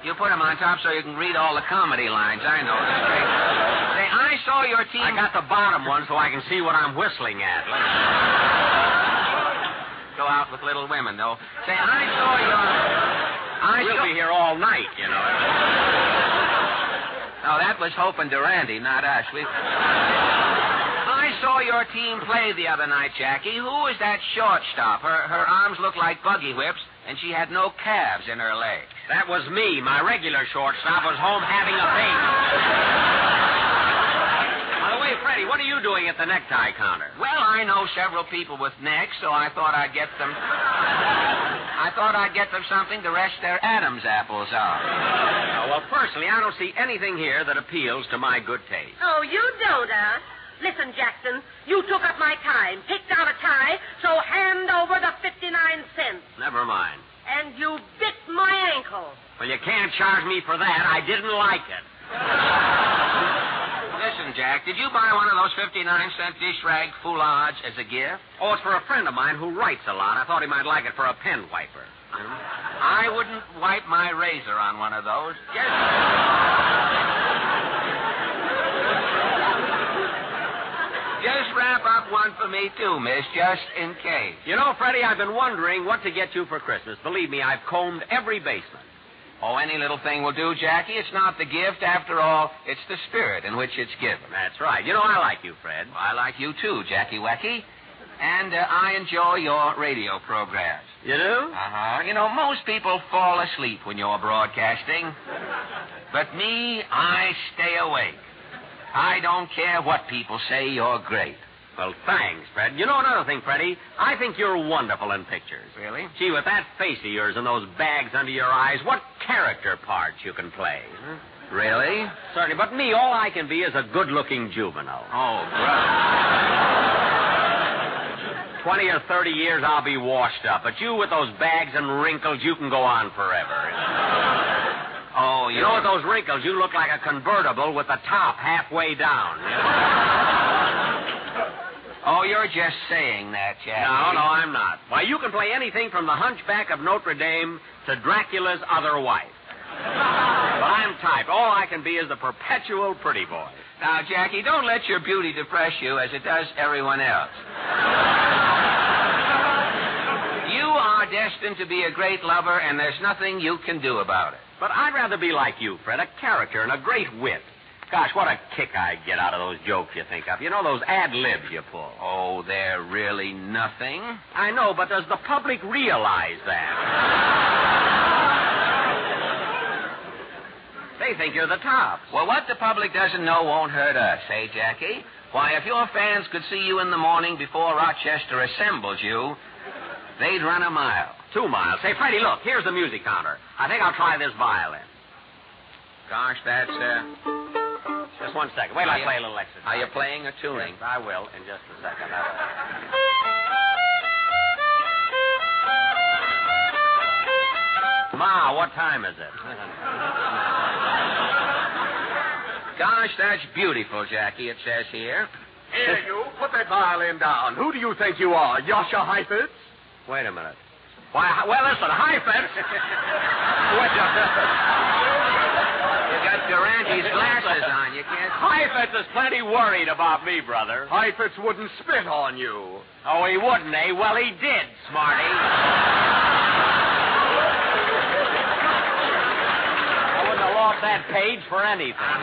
You put them on top so you can read all the comedy lines. I know. That's great. Say, I saw your team... I got the bottom one so I can see what I'm whistling at. Go out with Little Women, though. Say, I saw your... We'll be here all night, you know. No, that was Hope and Durante, not us. I saw your team play the other night, Jackie. Who was that shortstop? Her arms looked like buggy whips, and she had no calves in her legs. That was me. My regular shortstop was home having a baby. By the way, Freddie, what are you doing at the necktie counter? Well, I know several people with necks, so I thought I'd get them... something to rest their Adam's apples on. Well, personally, I don't see anything here that appeals to my good taste. Oh, you don't, huh? Listen, Jackson, you took up my time, picked out a tie, so hand over the 59 cents. Never mind. And you bit my ankle. Well, you can't charge me for that. I didn't like it. Listen, Jack, did you buy one of those 59-cent dish rag foulages as a gift? Oh, it's for a friend of mine who writes a lot. I thought he might like it for a pen wiper. I wouldn't wipe my razor on one of those. Just wrap up one for me, too, miss, just in case. You know, Freddie, I've been wondering what to get you for Christmas. Believe me, I've combed every basement. Oh, any little thing will do, Jackie. It's not the gift. After all, it's the spirit in which it's given. That's right. You know, I like you, Fred. Well, I like you, too, Jackie Wecky. And I enjoy your radio programs. You do? Uh-huh. You know, most people fall asleep when you're broadcasting. But me, I stay awake. I don't care what people say, you're great. Well, thanks, Fred. You know another thing, Freddie? I think you're wonderful in pictures. Really? Gee, with that face of yours and those bags under your eyes, what character parts you can play. Huh? Really? Certainly. But me, all I can be is a good-looking juvenile. Oh, brother. 20 or 30 years, I'll be washed up. But you with those bags and wrinkles, you can go on forever. Oh, you know, with those wrinkles, you look like a convertible with the top halfway down. You know? Oh, you're just saying that, Jack. No, I'm not. Why, you can play anything from the Hunchback of Notre Dame to Dracula's other wife. But I'm type. All I can be is the perpetual pretty boy. Now, Jackie, don't let your beauty depress you as it does everyone else. You are destined to be a great lover, and there's nothing you can do about it. But I'd rather be like you, Fred, a character and a great wit. Gosh, what a kick I get out of those jokes you think of. You know, those ad-libs you pull. Oh, they're really nothing. I know, but does the public realize that? They think you're the top. Well, what the public doesn't know won't hurt us, eh, Jackie? Why, if your fans could see you in the morning before Rochester assembles you, they'd run a mile. 2 miles. Say, Freddie, look, here's the music counter. I think I'll try this violin. Gosh, that's, Just 1 second. Wait till I play a little exercise. Are you playing or tuning? Yes, I will in just a second. Ma, what time is it? Gosh, that's beautiful, Jackie, it says here. Here, you. Put that violin down. Who do you think you are, Yasha Heifetz? Wait a minute. Why, well, listen, Heifetz. Wait a minute. You got Durante's glasses on. You can't... Heifetz is plenty worried about me, brother. Heifetz wouldn't spit on you. Oh, he wouldn't, eh? Well, he did, smarty. I wouldn't have lost that page for anything.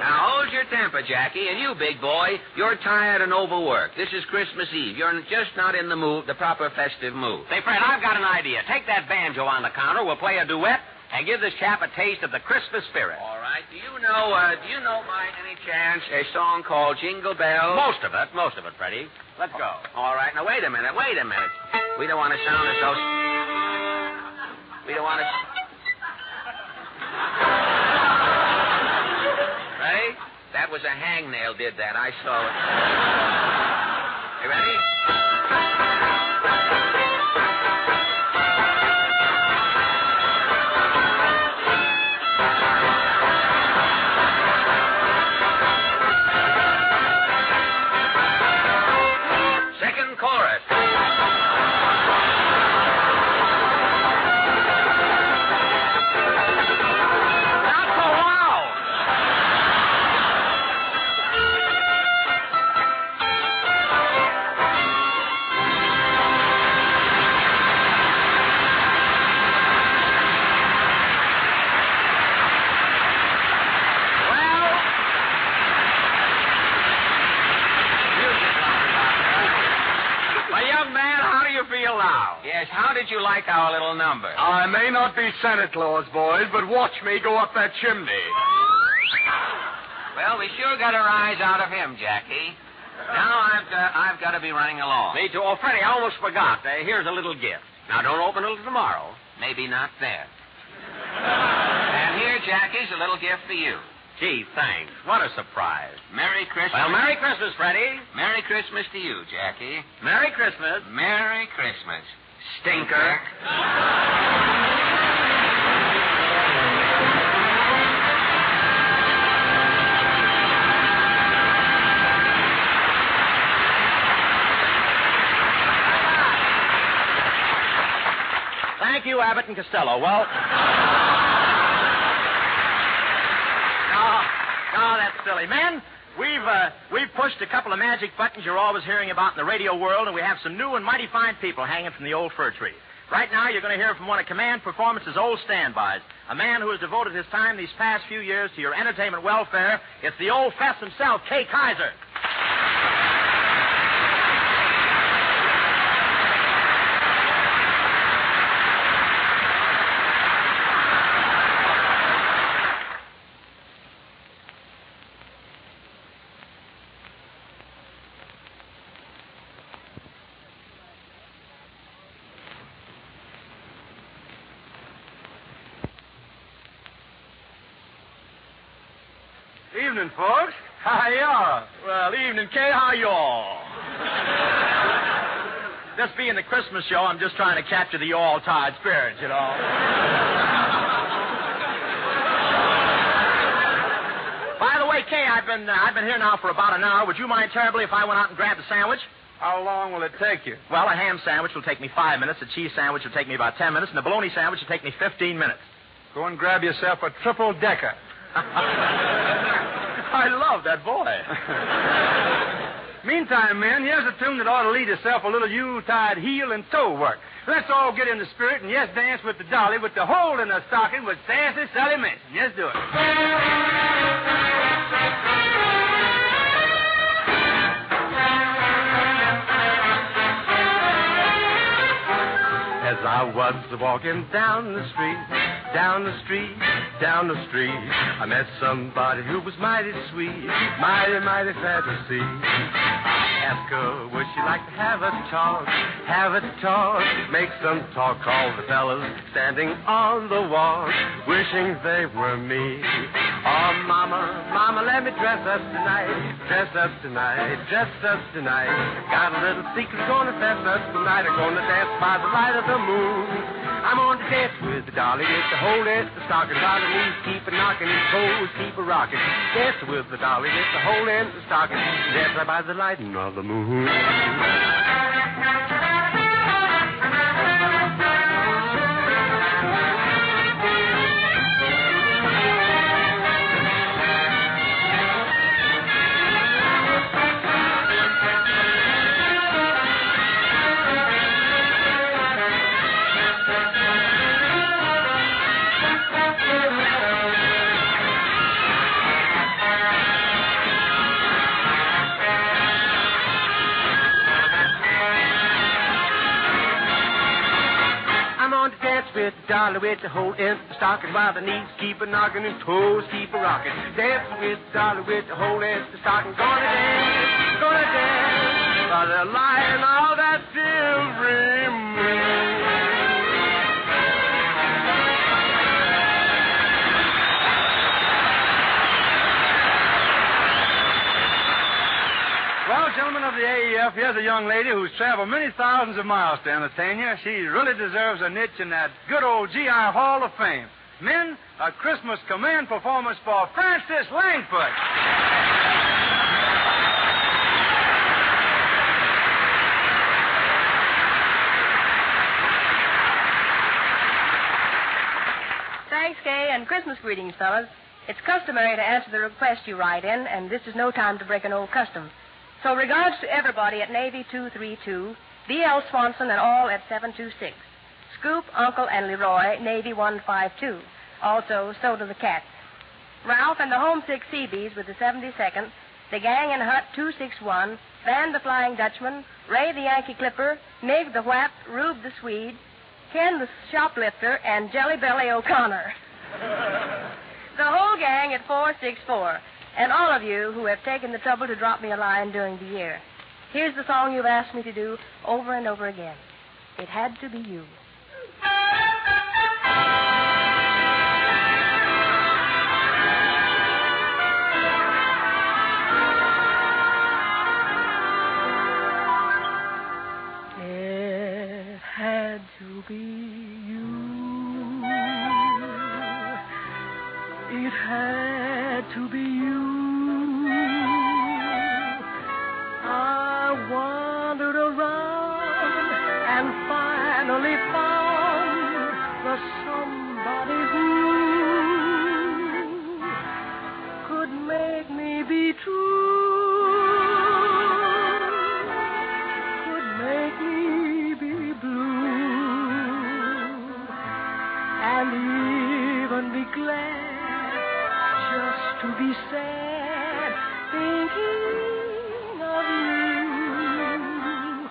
Now, hold your temper, Jackie, and you, big boy, you're tired and overworked. This is Christmas Eve. You're just not in the mood, the proper festive mood. Say, Fred, I've got an idea. Take that banjo on the counter. We'll play a duet and give this chap a taste of the Christmas spirit. All right. Do you know by any chance a song called Jingle Bells? Most of it, Freddie. Let's go. All right. Now, wait a minute. We don't want to sound as though... We don't want to... Ready? That was a hangnail did that. I saw it. You ready? like our little number? I may not be Santa Claus, boys, but watch me go up that chimney. Well, we sure got a rise out of him, Jackie. Now I've got to be running along. Me too. Oh, Freddie, I almost forgot. Here's a little gift. Now, don't open it till tomorrow. Maybe not there. And here, Jackie's a little gift for you. Gee, thanks. What a surprise. Merry Christmas. Well, Merry Christmas, Freddie. Merry Christmas to you, Jackie. Merry Christmas. Merry Christmas. Stinker. Thank you, Abbott and Costello. Well... Oh, that's silly. Men, we've pushed a couple of magic buttons you're always hearing about in the radio world, and we have some new and mighty fine people hanging from the old fir tree. Right now, you're going to hear from one of Command Performance's old standbys, a man who has devoted his time these past few years to your entertainment welfare. It's the old fess himself, Kay Kaiser. Evening, folks. How y'all? Well, evening, Kay. How y'all? This being the Christmas show, I'm just trying to capture the all-tired spirit, you know. By the way, Kay, I've been here now for about an hour. Would you mind terribly if I went out and grabbed a sandwich? How long will it take you? Well, a ham sandwich will take me 5 minutes, a cheese sandwich will take me about 10 minutes, and a bologna sandwich will take me 15 minutes. Go and grab yourself a triple-decker. I love that boy. Meantime, men, here's a tune that ought to lead itself a little Yuletide heel and toe work. Let's all get in the spirit and, yes, dance with the dolly with the hole in the stocking with Sassy Sally Manson. Yes, do it. As I was walking down the street, I met somebody who was mighty sweet, mighty fancy. I asked her, would she like to have a talk, make some talk. All the fellas standing on the wall, wishing they were me. Oh, mama, let me dress up tonight. Got a little secret, gonna fess up tonight. I'm gonna dance by the light of the moon. I'm on to dance with the dolly, with the hole in the stocking. By the knees keep a knocking, and toes keep a rocking. Dance with the dolly, with the hole in the stocking. Dance right by the light of the moon. With the dolly, with the hole in the stocking, while the knees keep a knocking and toes keep a rocking. Dance with the dolly, with the hole in the stocking. Gonna dance by the light of that silvery moon. Well, gentlemen of the AEF, here's a young lady who's traveled many thousands of miles to entertain you. She really deserves a niche in that good old GI Hall of Fame. Men, a Christmas command performance for Frances Langford. Thanks, Kay, and Christmas greetings, fellas. It's customary to answer the request you write in, and this is no time to break an old custom. So regards to everybody at Navy 232, B.L. Swanson and all at 726. Scoop, Uncle, and Leroy, Navy 152. Also, so do the cats. Ralph and the homesick Seabees with the 72nd, the gang in Hut 261, Van the Flying Dutchman, Ray the Yankee Clipper, Mig the Whap, Rube the Swede, Ken the Shoplifter, and Jelly Belly O'Connor. The whole gang at 464, and all of you who have taken the trouble to drop me a line during the year. Here's the song you've asked me to do over and over again. It Had to Be You. It had to be you. It had to be you. I wandered around and finally found the somebody who could make me be true, could make me be blue, and even be glad just to be sad, thinking of you.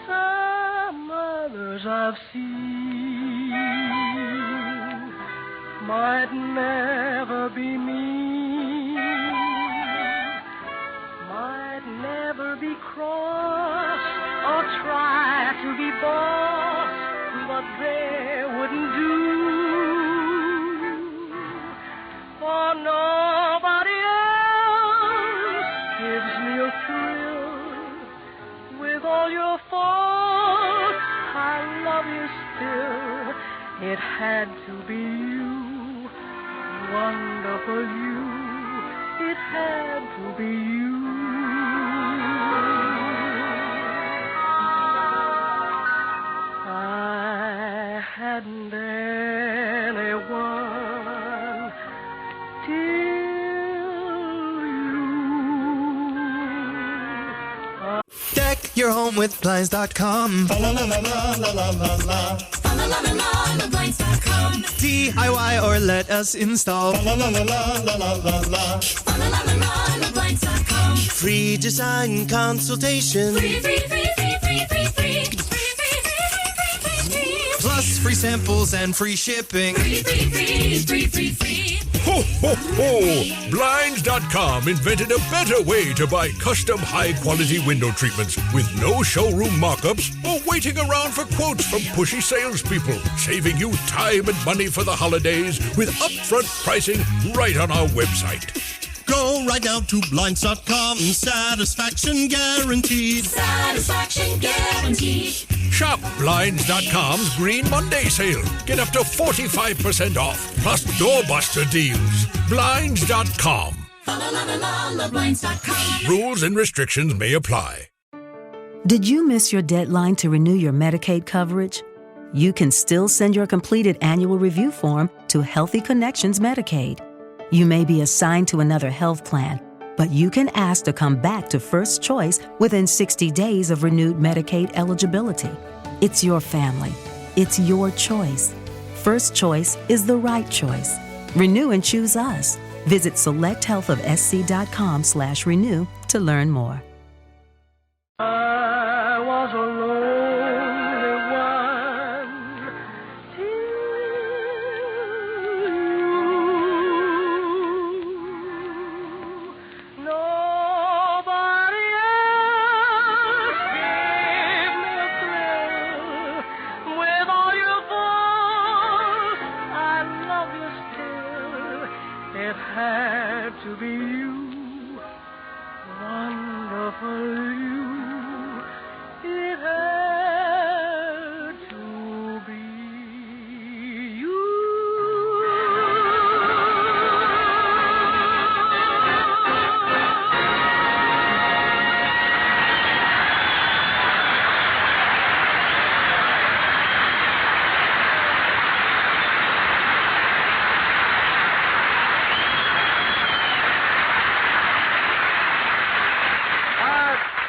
Some others I've seen might never be me, might never be cross or try to be boss, but they wouldn't do. For nobody else gives me a thrill. With all your faults, I love you still. It had to be you, wonderful you. It had to be you. I hadn't anyone Deck your home with blinds.com. La la la la la la la la. La la la la blinds.com. DIY or let us install. La la la la la la la la. La la la blinds.com. Free design consultation. Free. Plus free samples and free shipping. Free. Ho, ho, ho! Blinds.com invented a better way to buy custom high-quality window treatments with no showroom mock-ups or waiting around for quotes from pushy salespeople, saving you time and money for the holidays with upfront pricing right on our website. Go right now to blinds.com. Satisfaction guaranteed. Satisfaction guaranteed. Shop Blinds.com's Green Monday sale. Get up to 45% off, plus doorbuster deals. Blinds.com. Blinds.com. Rules and restrictions may apply. Did you miss your deadline to renew your Medicaid coverage? You can still send your completed annual review form to Healthy Connections Medicaid. You may be assigned to another health plan, but you can ask to come back to First Choice within 60 days of renewed Medicaid eligibility. It's your family. It's your choice. First Choice is the right choice. Renew and choose us. Visit selecthealthofsc.com/renew to learn more. I was a lonely one till nobody else gave me a thrill. With all your faults, I love you still. It had to be you, wonderful you. It had to be you.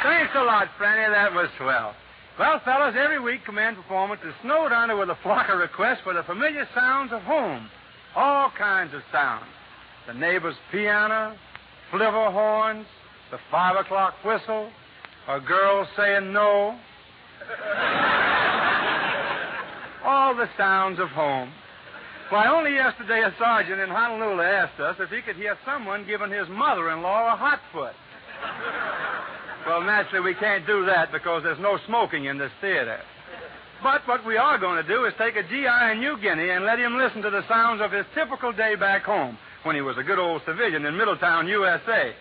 Thanks a lot, Franny. That was swell. Well, fellas, every week command performance is snowed under with a flock of requests for the familiar sounds of home. All kinds of sounds. The neighbor's piano, flivver horns, the 5 o'clock whistle, a girl saying no. All the sounds of home. Why, only yesterday a sergeant in Honolulu asked us if he could hear someone giving his mother-in-law a hot foot. Well, naturally, we can't do that because there's no smoking in this theater. But what we are going to do is take a GI in New Guinea and let him listen to the sounds of his typical day back home when he was a good old civilian in Middletown, USA.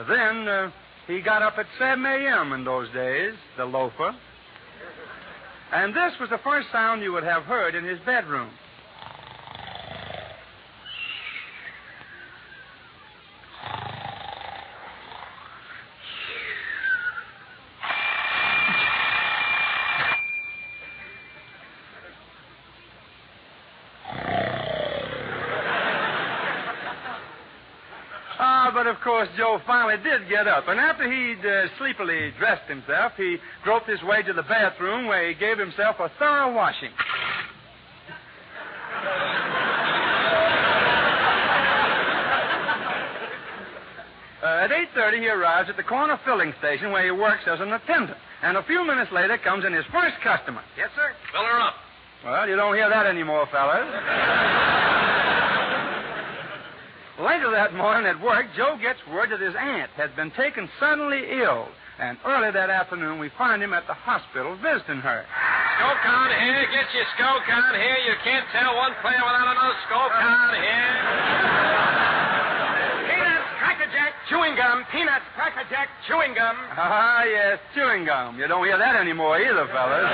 Then he got up at 7 a.m. in those days, the loafer. And this was the first sound you would have heard in his bedroom. But of course, Joe finally did get up, and after he'd sleepily dressed himself, he groped his way to the bathroom where he gave himself a thorough washing. At 8:30, he arrives at the corner filling station where he works as an attendant, and a few minutes later comes in his first customer. Yes, sir. Fill her up. Well, you don't hear that anymore, fellas. Later that morning at work, Joe gets word that his aunt had been taken suddenly ill. And early that afternoon, we find him at the hospital visiting her. Scope count here. Get your scope count here. You can't tell one player without another scope count here. Peanuts, Cracker Jack, chewing gum. Peanuts, Cracker Jack, chewing gum. Ah, yes, chewing gum. You don't hear that anymore either, fellas.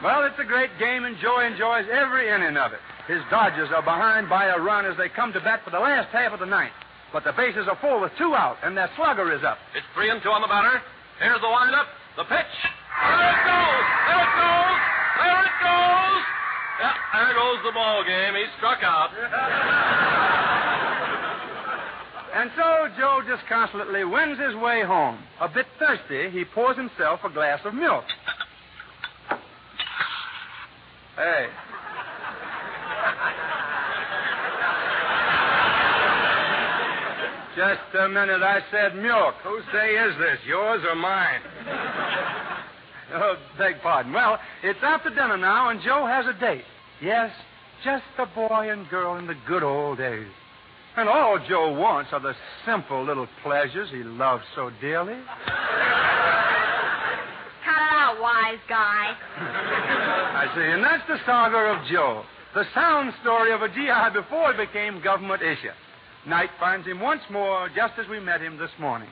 Well, it's a great game, and Joe enjoys every inning of it. His Dodgers are behind by a run as they come to bat for the last half of the ninth. But the bases are full with 2 out, and their slugger is up. It's 3-2 on the batter. Here's the windup. The pitch. There it goes. There it goes. There it goes. Yeah, there goes the ball game. He struck out. And so Joe disconsolately wends his way home. A bit thirsty, he pours himself a glass of milk. Hey. Just a minute, I said milk. Whose day is this, yours or mine? Oh, beg pardon. Well, it's after dinner now, and Joe has a date. Yes, just a boy and girl in the good old days. And all Joe wants are the simple little pleasures he loves so dearly. Cut it out, wise guy. I see, and that's the saga of Joe. The sound story of a GI before it became government issue. Night finds him once more, just as we met him this morning.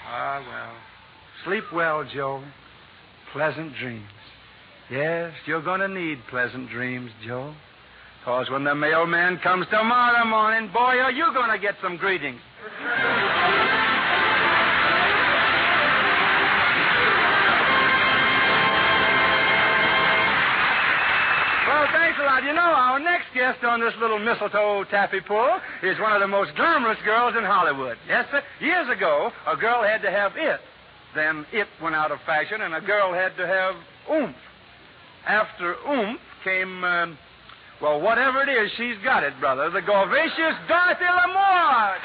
Ah, well. Sleep well, Joe. Pleasant dreams. Yes, you're going to need pleasant dreams, Joe. Because when the mailman comes tomorrow morning, boy, are you going to get some greetings. Well, thanks a lot. You know, our next guest on this little mistletoe taffy pull is one of the most glamorous girls in Hollywood. Yes, sir. Years ago, a girl had to have it. Then it went out of fashion, and a girl had to have oomph. After oomph came, well, whatever it is, she's got it, brother. The gorgeous Dorothy Lamour.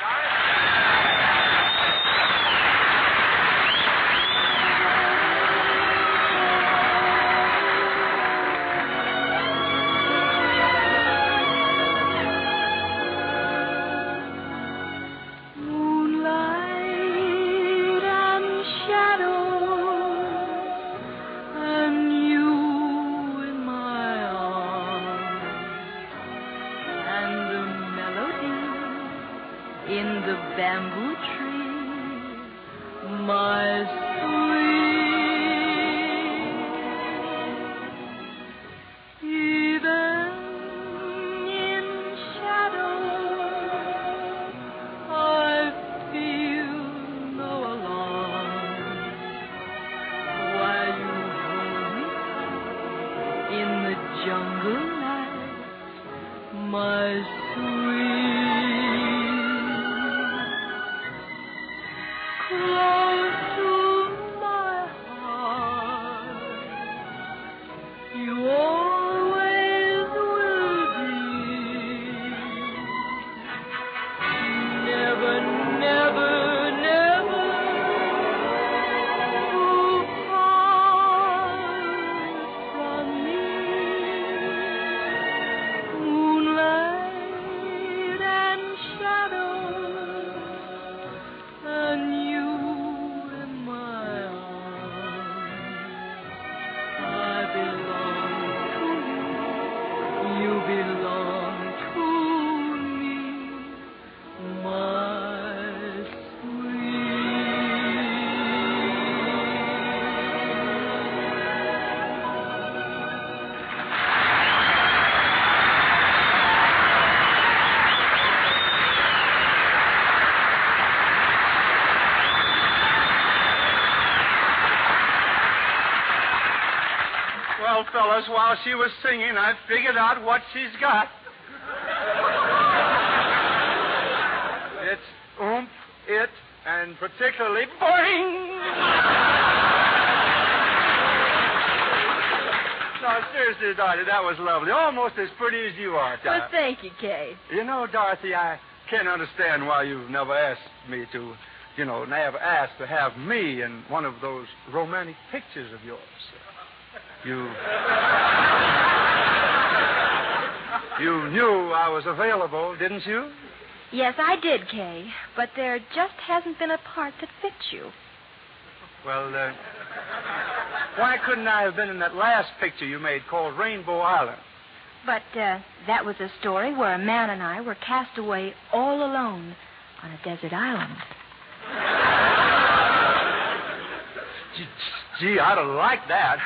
Bamboo tree, my sweet, even in shadow, I feel no alarm while you hold me in the jungle night, my sweet. while she was singing, I figured out what she's got. It's oomph, it, and particularly boing. No, seriously, Dorothy, that was lovely. Almost as pretty as you are, Well, Dorothy. thank you, Kay. You know, Dorothy, I can't understand why you've never asked me to, never asked to have me in one of those romantic pictures of yours. You knew I was available, didn't you? Yes, I did, Kay. But there just hasn't been a part that fits you. Well, why couldn't I have been in that last picture you made called Rainbow Island? But that was a story where a man and I were cast away all alone on a desert island. Gee, I'd have liked that.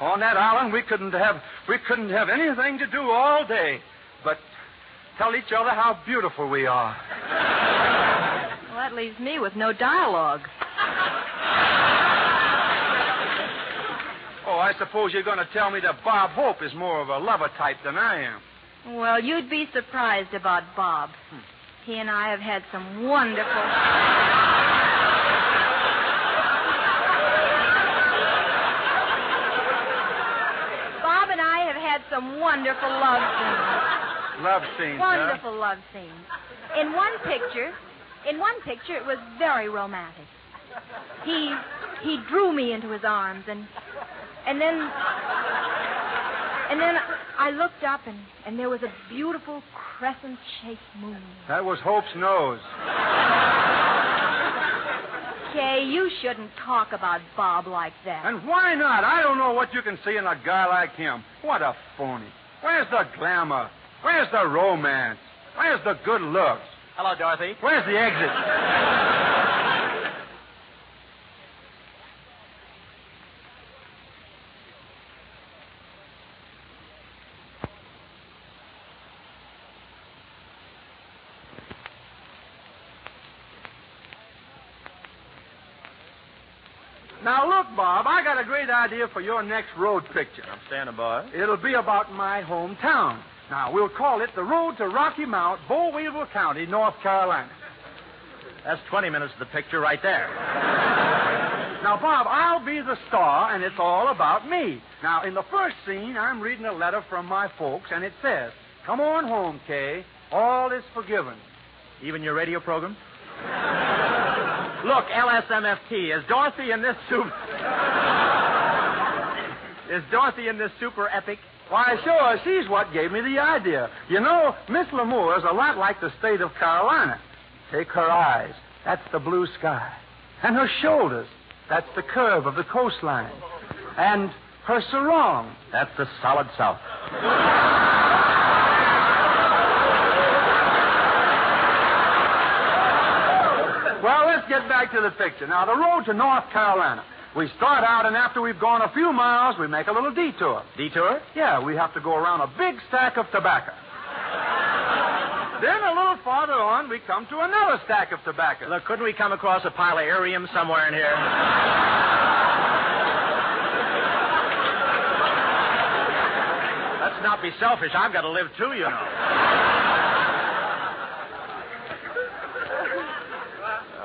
On that island, we couldn't have anything to do all day but tell each other how beautiful we are. Well, that leaves me with no dialogue. Oh, I suppose you're going to tell me that Bob Hope is more of a lover type than I am. Well, you'd be surprised about Bob. He and I have had some wonderful... Bob and I have had some wonderful love scenes. Love scenes, Wonderful love scenes. In one picture, it was very romantic. He drew me into his arms, and then I looked up, and there was a beautiful crescent-shaped moon. That was Hope's nose. Kay, you shouldn't talk about Bob like that. And why not? I don't know what you can see in a guy like him. What a phony. Where's the glamour? Where's the romance? Where's the good looks? Hello, Dorothy. Where's the exit? Now, look, Bob, I got a great idea for your next road picture. I'm standing by. It'll be about my hometown. Now, we'll call it The Road to Rocky Mount, Bollweevil County, North Carolina. That's 20 minutes of the picture right there. Now, Bob, I'll be the star, and it's all about me. Now, in the first scene, I'm reading a letter from my folks, and it says, "Come on home, Kay. All is forgiven." Even your radio program? Look, LSMFT, is Dorothy in this super epic? Why, sure, she's what gave me the idea. You know, Miss Lamour's a lot like the state of Carolina. Take her eyes. That's the blue sky. And her shoulders. That's the curve of the coastline. And her sarong. That's the solid South. Well, let's get back to the picture. Now, the road to North Carolina. We start out, and after we've gone a few miles, we make a little detour. Detour? Yeah, we have to go around a big stack of tobacco. Then a little farther on, we come to another stack of tobacco. Look, couldn't we come across a pile of Arium somewhere in here? Let's not be selfish. I've got to live too, you know.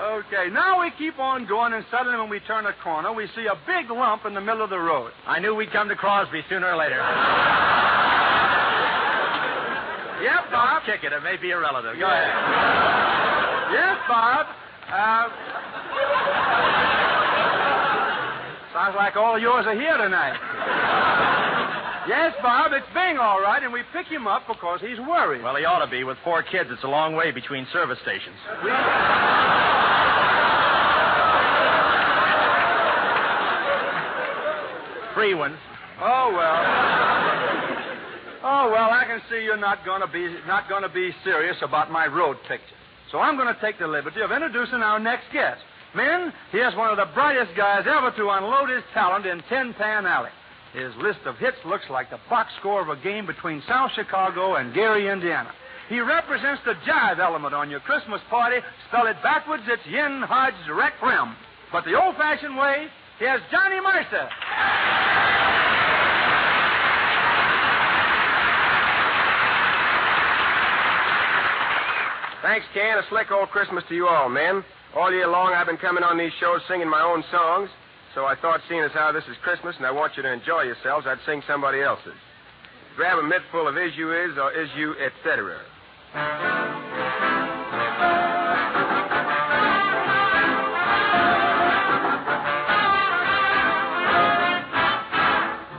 Okay, now we keep on going, and suddenly when we turn a corner, we see a big lump in the middle of the road. I knew we'd come to Crosby sooner or later. Yep, Bob. Don't kick it. It may be a relative. Go ahead. Yes, Bob. Sounds like all yours are here tonight. Yes, Bob, it's Bing, all right, and we pick him up because he's worried. Well, he ought to be. With 4 kids, it's a long way between service stations. Free ones. Oh, well, I can see you're not going to be serious about my road picture. So I'm going to take the liberty of introducing our next guest. Men, here's one of the brightest guys ever to unload his talent in Tin Pan Alley. His list of hits looks like the box score of a game between South Chicago and Gary, Indiana. He represents the jive element on your Christmas party. Spell it backwards, it's Yin Hodge Rec Rim. But the old-fashioned way, here's Johnny Mercer. Thanks, Ken. A slick old Christmas to you all, men. All year long, I've been coming on these shows singing my own songs, so I thought, seeing as how this is Christmas and I want you to enjoy yourselves, I'd sing somebody else's. Grab a mitt full of Is You Is or Is You, etc.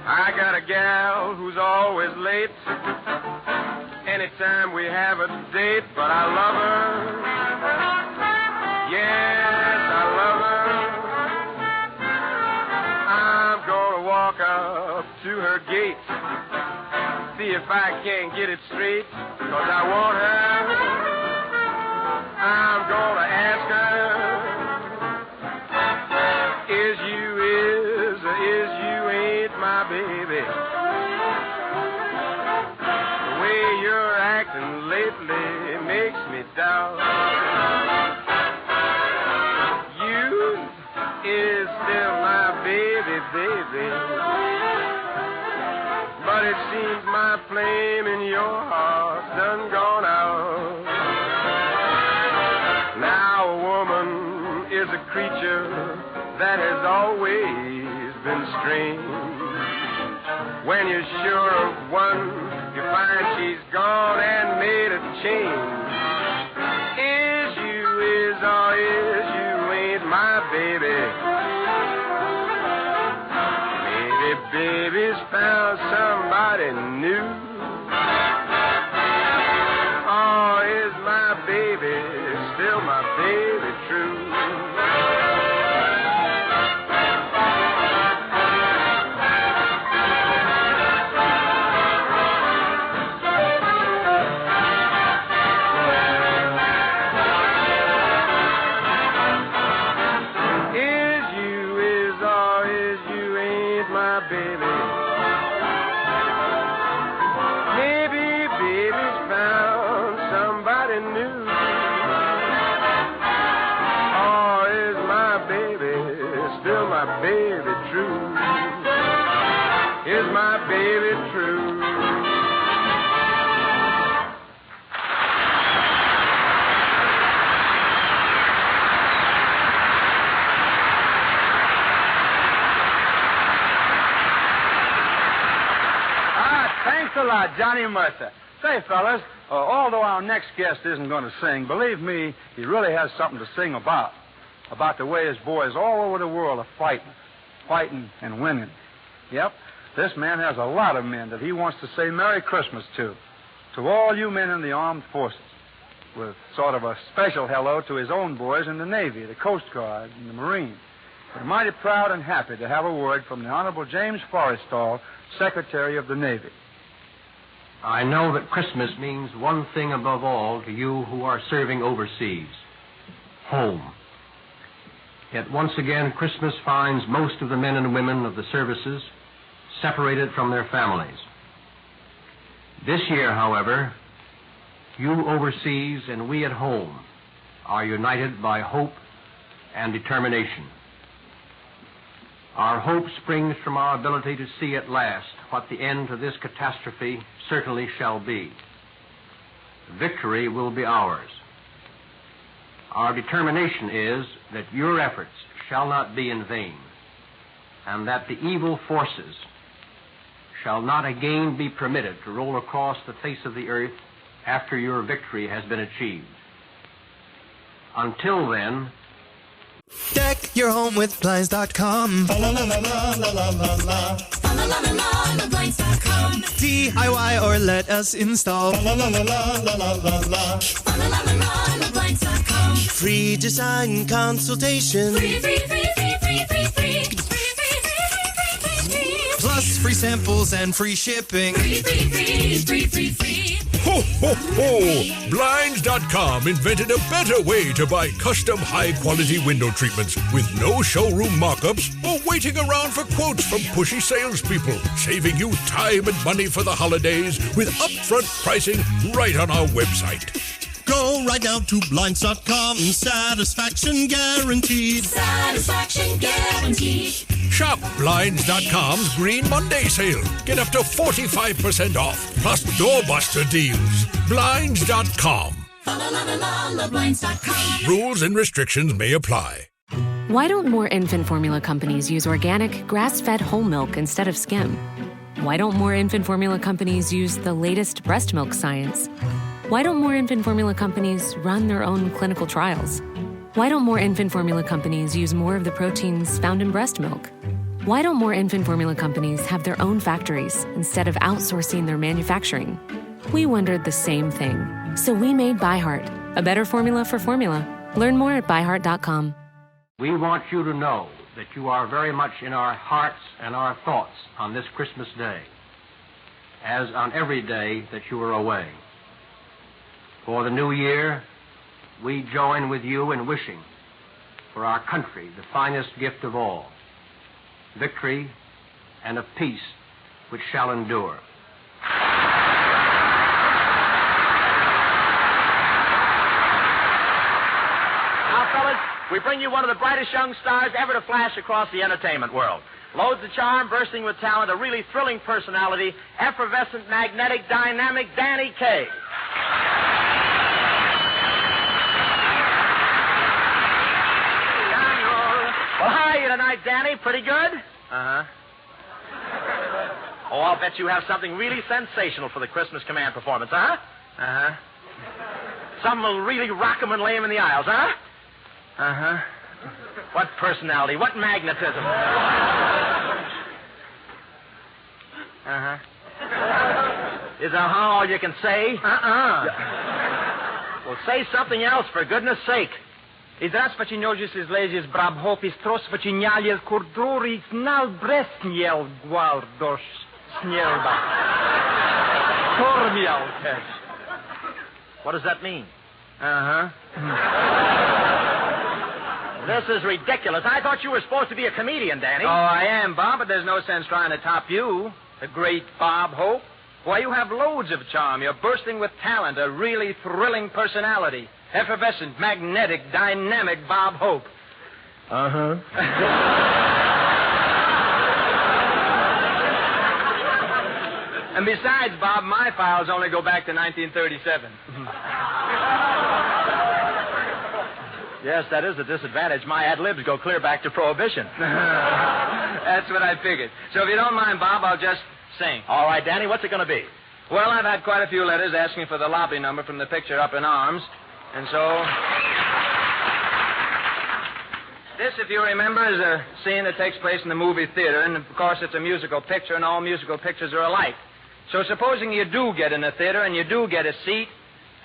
I got a gal who's always late anytime we have a date, but I love her. Yes, I love her. I'm gonna walk up to her gate, see if I can't get it straight, 'cause I want her. I'm gonna ask her, is you is or is you ain't my baby? The way you're acting lately makes me doubt. You is still my baby, baby. But it seems my flame in your heart done gone out. Now a woman is a creature that has always been strange. When you're sure of one, you find she's gone and made a change. Is you is or is you ain't my baby? Maybe baby's found somebody new. Or is my baby still my baby true? Baby true? Is my baby true? Thanks a lot, Johnny Mercer. Say, fellas, although our next guest isn't going to sing, believe me, he really has something to sing about the way his boys all over the world are fighting and winning. Yep, this man has a lot of men that he wants to say Merry Christmas to all you men in the armed forces, with sort of a special hello to his own boys in the Navy, the Coast Guard, and the Marines. We're mighty proud and happy to have a word from the Honorable James Forrestal, Secretary of the Navy. I know that Christmas means one thing above all to you who are serving overseas: home. Yet once again, Christmas finds most of the men and women of the services separated from their families. This year, however, you overseas and we at home are united by hope and determination. Our hope springs from our ability to see at last what the end to this catastrophe certainly shall be. Victory will be ours. Our determination is that your efforts shall not be in vain, and that the evil forces shall not again be permitted to roll across the face of the earth after your victory has been achieved. Until then, deck your home with blinds.com. Blinds.com. DIY or let us install. Blinds.com. Free design consultation. Free. Plus free samples and free shipping. Free. Ho, ho, ho! Blinds.com invented a better way to buy custom high-quality window treatments with no showroom mock-ups or waiting around for quotes from pushy salespeople, saving you time and money for the holidays with upfront pricing right on our website. Go right now to blinds.com. Satisfaction guaranteed. Satisfaction guaranteed. Shop Blinds.com's Green Monday sale. Get up to 45% off, plus doorbuster deals. Blinds.com. Blinds.com. Rules and restrictions may apply. Why don't more infant formula companies use organic, grass-fed whole milk instead of skim? Why don't more infant formula companies use the latest breast milk science? Why don't more infant formula companies run their own clinical trials? Why don't more infant formula companies use more of the proteins found in breast milk? Why don't more infant formula companies have their own factories instead of outsourcing their manufacturing? We wondered the same thing. So we made ByHeart, a better formula for formula. Learn more at byheart.com. We want you to know that you are very much in our hearts and our thoughts on this Christmas day, as on every day that you are away. For the new year, we join with you in wishing for our country the finest gift of all, victory and a peace which shall endure. Now, fellas, we bring you one of the brightest young stars ever to flash across the entertainment world. Loads of charm, bursting with talent, a really thrilling personality, effervescent, magnetic, dynamic Danny Kaye. Well, how are you tonight, Danny? Pretty good? Uh-huh. Oh, I'll bet you have something really sensational for the Christmas command performance, huh? Uh-huh. Something will really rock 'em and lay 'em in the aisles, huh? Uh-huh. What personality, what magnetism. Uh-huh. Is all you can say? Well, say something else, for goodness sake. I teraz paciniozie z lezies brab hopis tros pacinialiel cordori snal bresniel guardos snielba. Cormial test. What does that mean? Uh-huh. This is ridiculous. I thought you were supposed to be a comedian, Danny. Oh, I am, Bob, but there's no sense trying to top you. The great Bob Hope. Why, you have loads of charm. You're bursting with talent, a really thrilling personality. Effervescent, magnetic, dynamic Bob Hope. Uh-huh. And besides, Bob, my files only go back to 1937. Yes, that is a disadvantage. My ad-libs go clear back to Prohibition. That's what I figured. So if you don't mind, Bob, I'll just sing. All right, Danny, what's it going to be? Well, I've had quite a few letters asking for the lobby number from the picture Up in Arms. And so, this, if you remember, is a scene that takes place in the movie theater. And, of course, it's a musical picture, and all musical pictures are alike. So supposing you do get in the theater and you do get a seat,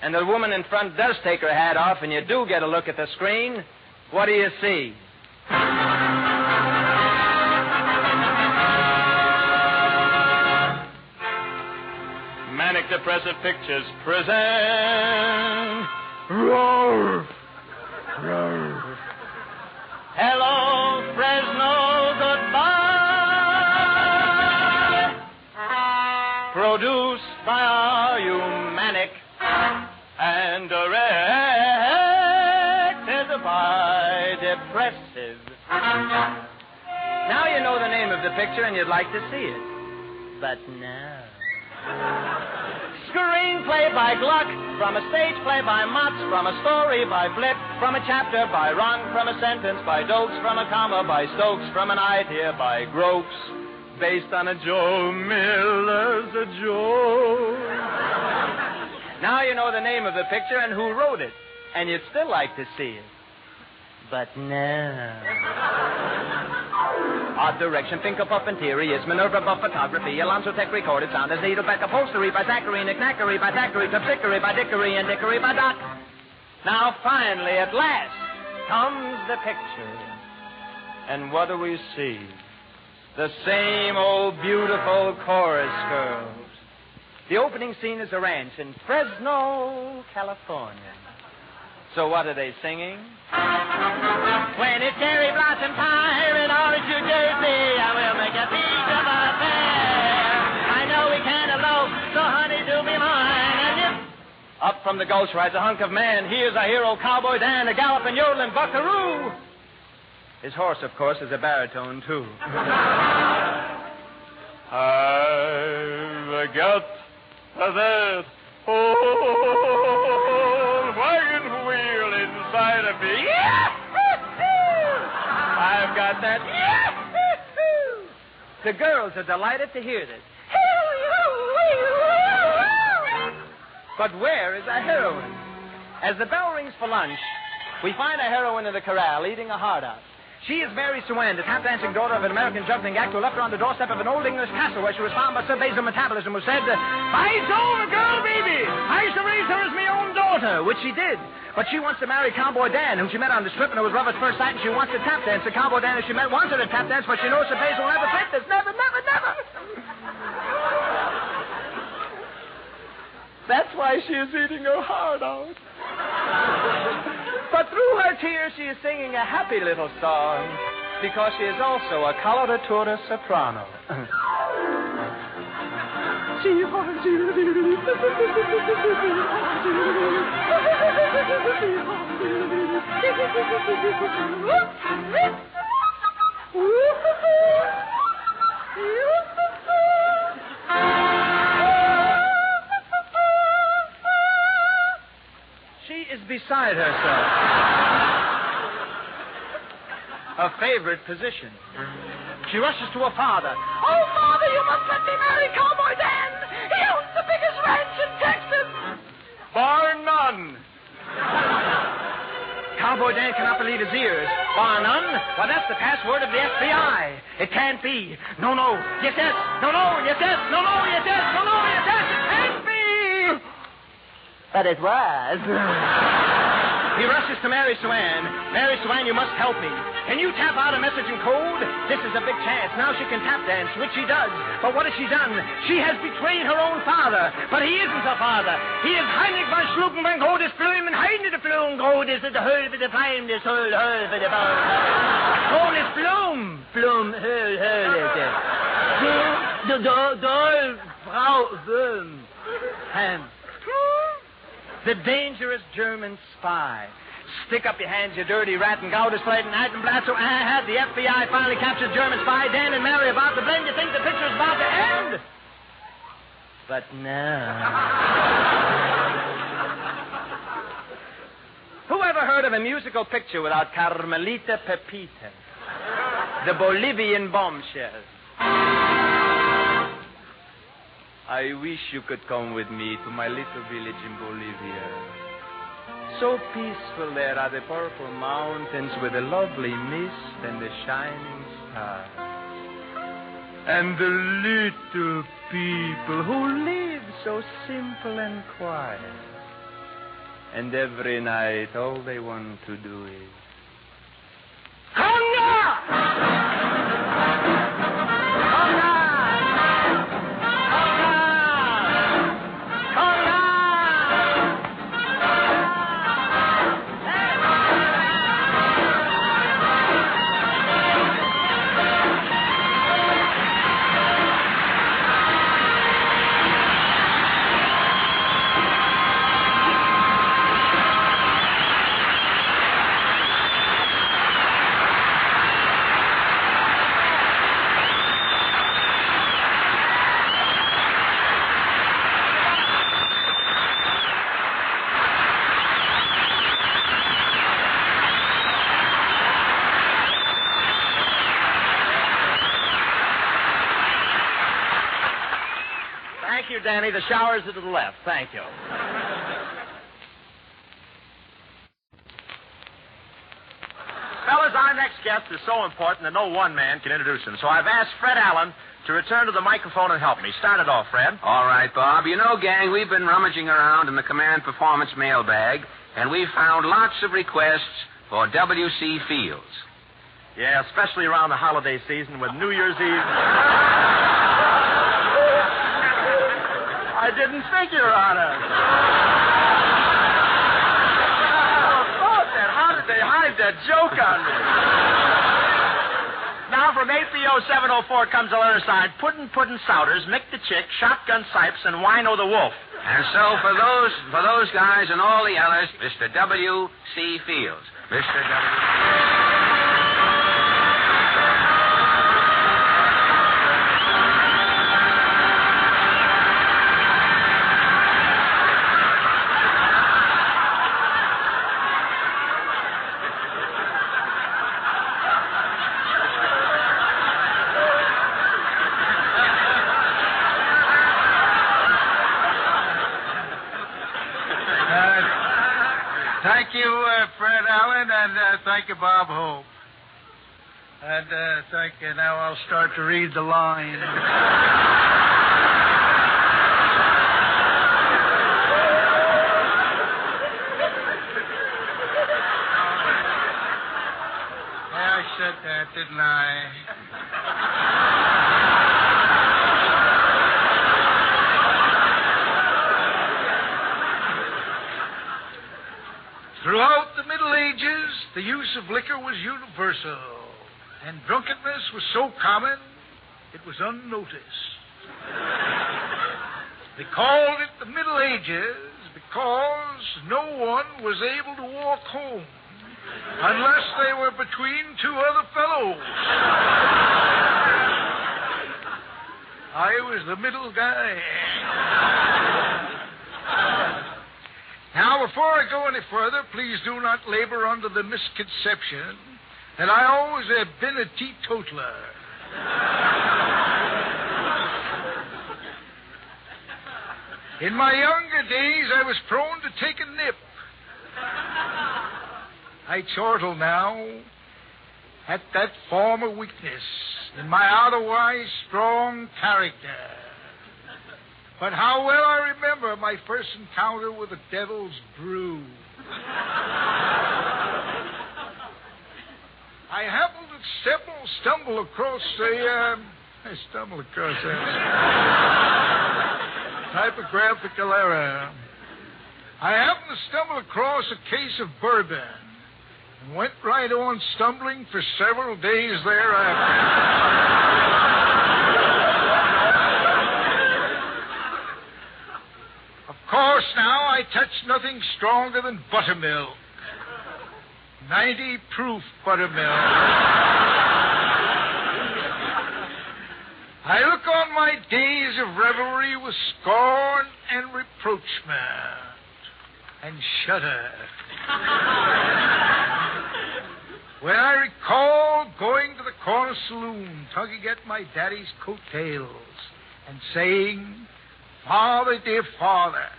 and the woman in front does take her hat off, and you do get a look at the screen, what do you see? Manic Depressive Pictures present... Roar! Roar! Hello, Fresno, goodbye. Produced by our Humanic and directed by Depressive. Now you know the name of the picture and you'd like to see it. But no. Screenplay by Gluck, from a stage play by Motz, from a story by Flip, from a chapter by Rung, from a sentence by Dokes, from a comma by Stokes, from an idea by Groks, based on a Joe Miller's a joke. Now you know the name of the picture and who wrote it, and you'd still like to see it. But no. Art direction, Finkel Puff and Theory, is Minerva Buff Photography, Alonzo Tech recorded sound as Needleback Upholstery by Thackeray, Knickknackery by Thackeray, Tupsickery by Dickory, and Dickory by Doc. Now finally, at last, comes the picture. And what do we see? The same old beautiful chorus girls. The opening scene is a ranch in Fresno, California. So what are they singing? When it's cherry blossom time in Orange, New Jersey, I will make a piece of affair. I know we can't elope, so honey, do me mine. And if... Up from the gulch rides a hunk of man. Here's our hero, Cowboy Dan, a galloping, yodeling buckaroo. His horse, of course, is a baritone, too. I've got that old spite of me. I've got that. The girls are delighted to hear this. But where is our heroine? As the bell rings for lunch, we find our heroine in the corral eating a heart out. She is Mary Swan, the tap-dancing daughter of an American juggling actor who left her on the doorstep of an old English castle where she was found by Sir Basil Metabolism, who said, "By Jove, a girl baby! I shall raise her as my own daughter," which she did. But she wants to marry Cowboy Dan, whom she met on the strip, and it was love at first sight, and she wants to tap dance. The Cowboy Dan, who she met, wants her to tap dance, but she knows Sir Basil will never take this. Never, never, never! That's why she is eating her heart out. But through her tears, she is singing a happy little song, because she is also a coloratura soprano. She is beside herself. A favorite position. She rushes to her father. "Oh, Father, you must let me marry Cowboy Dan. He owns the biggest ranch in Texas." Bar none. Cowboy Dan cannot believe his ears. Bar none? Well, that's the password of the FBI. It can't be. No, no. Yes, yes. No, no. Yes, yes. No, no. Yes, yes. No, no. Yes, yes. It can't be. But it was. He rushes to Mary Swan. "Mary Swan, you must help me. Can you tap out a message in code? This is a big chance. Now she can tap dance, which she does. But what has she done? She has betrayed her own father. But he isn't her father. He is Heinrich von Schluckenbank, Hodis Flum, and Heine de Flum, Hodis, the Hölbe, the Feim, the Höl, Hölbe, the Baum. Hodis Flum, Flum, Höl, Höl, the Dol, Frau, Wöhm, Hand. The dangerous German spy. Stick up your hands, you dirty rat, and go to slate and Altenblatt. So had the FBI finally captured German spy Dan and Mary about to blend. You think the picture's about to end? But no. Who ever heard of a musical picture without Carmelita Pepita, the Bolivian bombshell? I wish you could come with me to my little village in Bolivia. So peaceful there are the purple mountains with the lovely mist and the shining stars. And the little people who live so simple and quiet. And every night all they want to do is... Conga! Thank you, Danny. The shower's are to the left. Thank you. Fellas, our next guest is so important that no one man can introduce him. So I've asked Fred Allen to return to the microphone and help me. Start it off, Fred. All right, Bob. You know, gang, we've been rummaging around in the Command Performance mailbag, and we found lots of requests for W.C. Fields. Yeah, especially around the holiday season with New Year's Eve. I didn't figure on it. How did they hide that joke on me? Now from APO 704 comes a letter signed Puddin' Souders, Mick the Chick, Shotgun Sipes, and Wino the Wolf. And so for those guys and all the others, Mr. W.C. Fields. Mr. W. Thank you, Fred Allen, and thank you, Bob Hope. And thank you. Now I'll start to read the line. Yeah, I said that, didn't I? Throughout the Middle Ages, the use of liquor was universal, and drunkenness was so common, it was unnoticed. They called it the Middle Ages because no one was able to walk home unless they were between two other fellows. I was the middle guy. Now, before I go any further, please do not labor under the misconception that I always have been a teetotaler. In my younger days, I was prone to take a nip. I chortle now at that former weakness in my otherwise strong character. But how well I remember my first encounter with the devil's brew. I happened to stumble across typographical error. I happened to stumble across a case of bourbon and went right on stumbling for several days thereafter. Of course, now I touch nothing stronger than buttermilk. 90 proof buttermilk. I look on my days of revelry with scorn and reproachment and shudder. When I recall going to the corner saloon, tugging at my daddy's coattails and saying, "Father, dear father,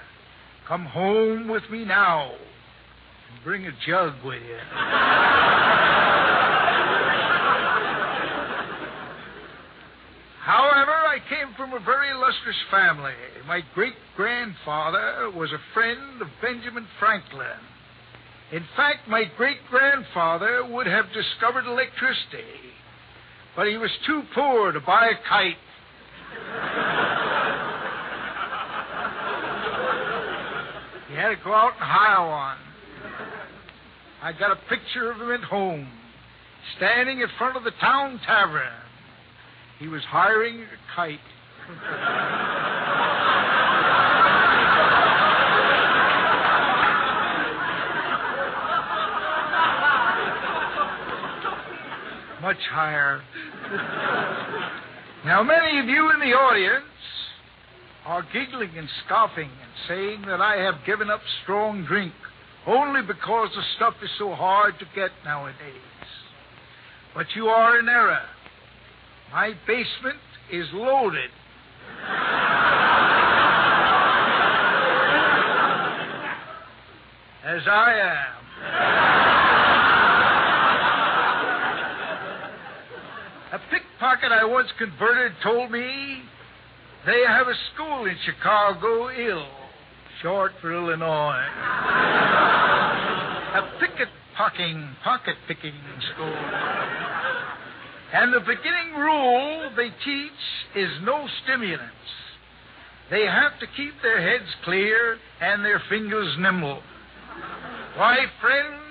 come home with me now and bring a jug with you." However, I came from a very illustrious family. My great-grandfather was a friend of Benjamin Franklin. In fact, my great-grandfather would have discovered electricity, but he was too poor to buy a kite. He had to go out and hire one. I got a picture of him at home, standing in front of the town tavern. He was hiring a kite. Much higher. Now, many of you in the audience are giggling and scoffing and saying that I have given up strong drink only because the stuff is so hard to get nowadays. But you are in error. My basement is loaded. As I am. A pickpocket I once converted told me they have a school in Chicago, short for Illinois. A pocket-picking school. And the beginning rule they teach is no stimulants. They have to keep their heads clear and their fingers nimble. Why, friends,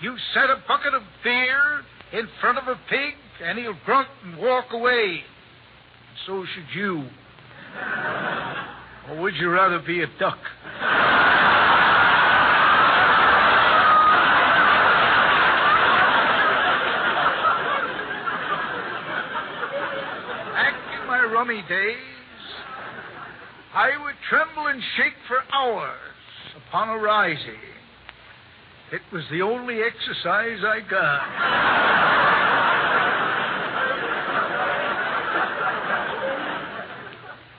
you set a bucket of beer in front of a pig, and he'll grunt and walk away. And so should you. Or would you rather be a duck? Back in my rummy days, I would tremble and shake for hours upon a rising. It was the only exercise I got.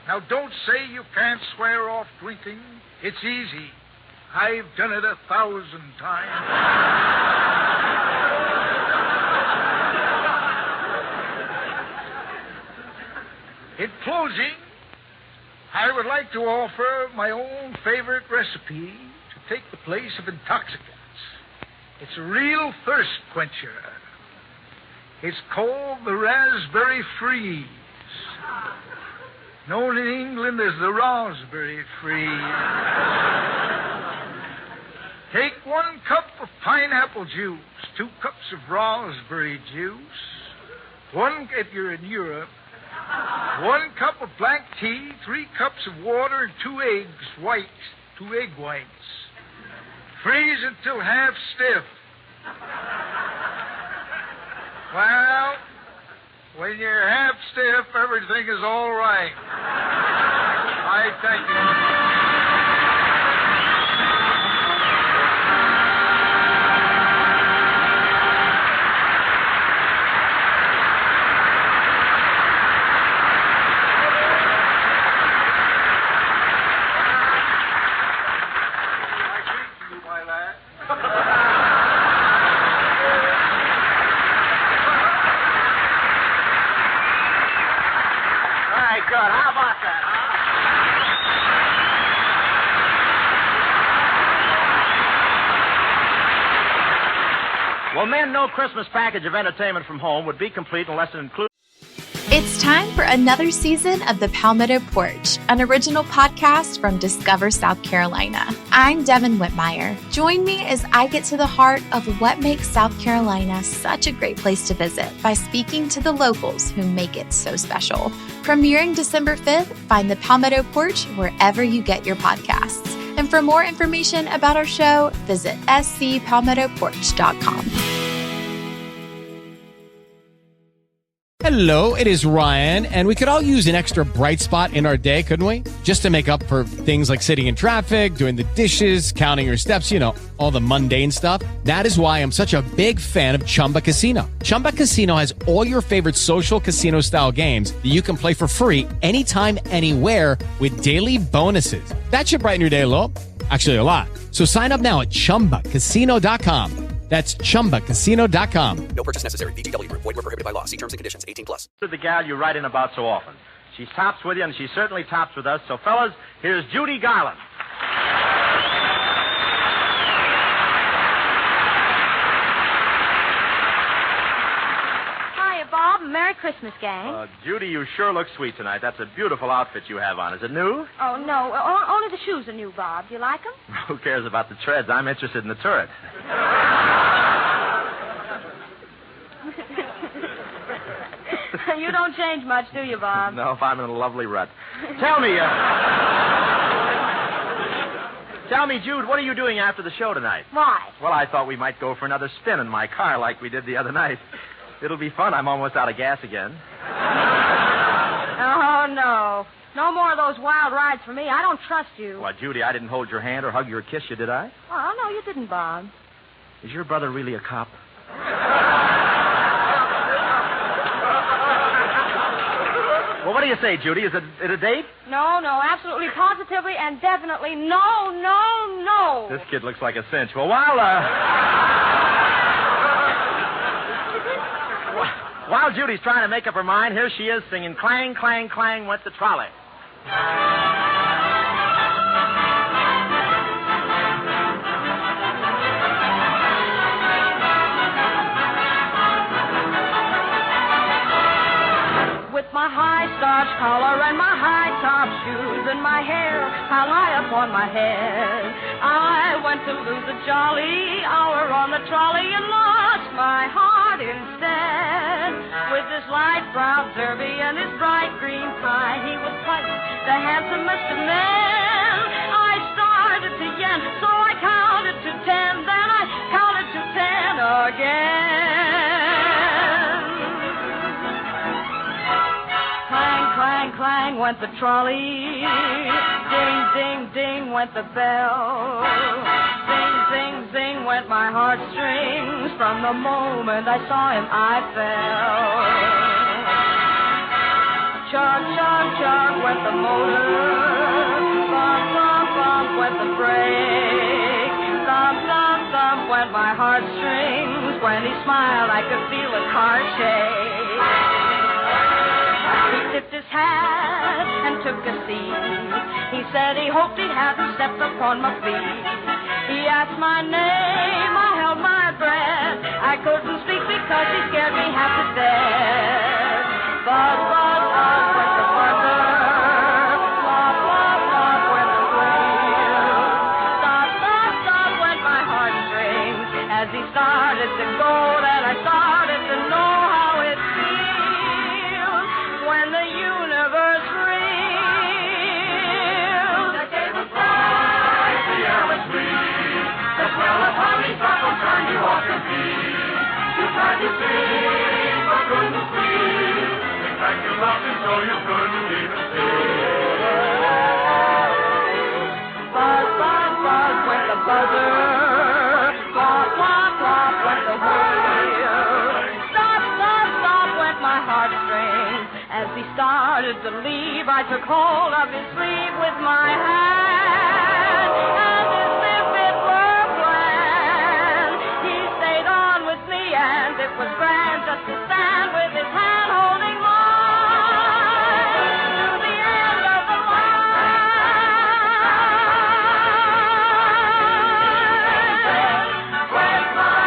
Now, don't say you can't swear off drinking. It's easy. I've done it 1,000 times. In closing, I would like to offer my own favorite recipe to take the place of intoxicants. It's a real thirst quencher. It's called the raspberry freeze, known in England as the raspberry freeze. Take 1 cup of pineapple juice, 2 cups of raspberry juice, 1, if you're in Europe, 1 cup of black tea, 3 cups of water, and 2 eggs whites, 2 egg whites. Freeze until half stiff. Well, when you're half stiff, everything is all right. I thank you. Well, men, no Christmas package of entertainment from home would be complete unless it includes... It's time for another season of The Palmetto Porch, an original podcast from Discover South Carolina. I'm Devin Whitmire. Join me as I get to the heart of what makes South Carolina such a great place to visit by speaking to the locals who make it so special. Premiering December 5th, find The Palmetto Porch wherever you get your podcasts. And for more information about our show, visit scpalmettoporch.com. Hello, it is Ryan, and we could all use an extra bright spot in our day, couldn't we? Just to make up for things like sitting in traffic, doing the dishes, counting your steps, you know, all the mundane stuff. That is why I'm such a big fan of Chumba Casino. Chumba Casino has all your favorite social casino-style games that you can play for free anytime, anywhere with daily bonuses. That should brighten your day a little. Actually, a lot. So sign up now at ChumbaCasino.com. That's ChumbaCasino.com. No purchase necessary. VGW Group. Void where prohibited by law. See terms and conditions. 18+. The gal you write in about so often. She tops with you, and she certainly tops with us. So, fellas, here's Judy Garland. Hiya, Bob. Merry Christmas, gang. Judy, you sure look sweet tonight. That's a beautiful outfit you have on. Is it new? Oh, no. Only the shoes are new, Bob. Do you like them? Who cares about the treads? I'm interested in the turret. You don't change much, do you, Bob? No, I'm in a lovely rut. Tell me, Jude, what are you doing after the show tonight? Why? Well, I thought we might go for another spin in my car like we did the other night. It'll be fun. I'm almost out of gas again. Oh, no. No more of those wild rides for me. I don't trust you. Why, Judy, I didn't hold your hand or hug you or kiss you, did I? Oh, no, you didn't, Bob. Is your brother really a cop? Well, what do you say, Judy? Is it a date? No, absolutely, positively, and definitely no. This kid looks like a cinch. Well, while Judy's trying to make up her mind, here she is singing Clang, Clang, Clang Went the Trolley. With my high starch collar and my high top shoes and my hair hung high upon my head, I went to lose a jolly hour on the trolley and lost my heart instead. With his light brown derby and his bright green tie, he was quite the handsomest of men. I started to yen, so I counted to 10, then I counted to 10 again. Clang, clang, clang went the trolley. Ding, ding, ding went the bell. Zing, zing, zing went my heartstrings. From the moment I saw him, I fell. Chug, chug, chug went the motor. Bump, bump, bump went the brake. When he smiled, I could feel the car shake. He tipped his hat and took a seat. He said he hoped he hadn't stepped upon my feet. He asked my name, I held my breath. I couldn't speak because he scared me half to death. Buzz, buzz, buzz went the buzzer. Flop, flop, flop went the wheel. Stop, stop, stop went my heartstrings. As he started to go, then I started to know how it feels when the universe reels. The day was bright, the air was sweet. The smell of honeysuckle turned you off your feet. You tried to sing, but couldn't sleep. In fact, you loved it so you couldn't even see. Buzz, buzz, buzz went the buzzer. Flop, flop, flop went the wheel. Stop, stop, stop went my heartstrings. As he started to leave, I took hold of his sleeve with my hand. And as if it were planned, he stayed on with me, and it was grand just to stand with his hand holding mine to the end of the line. With my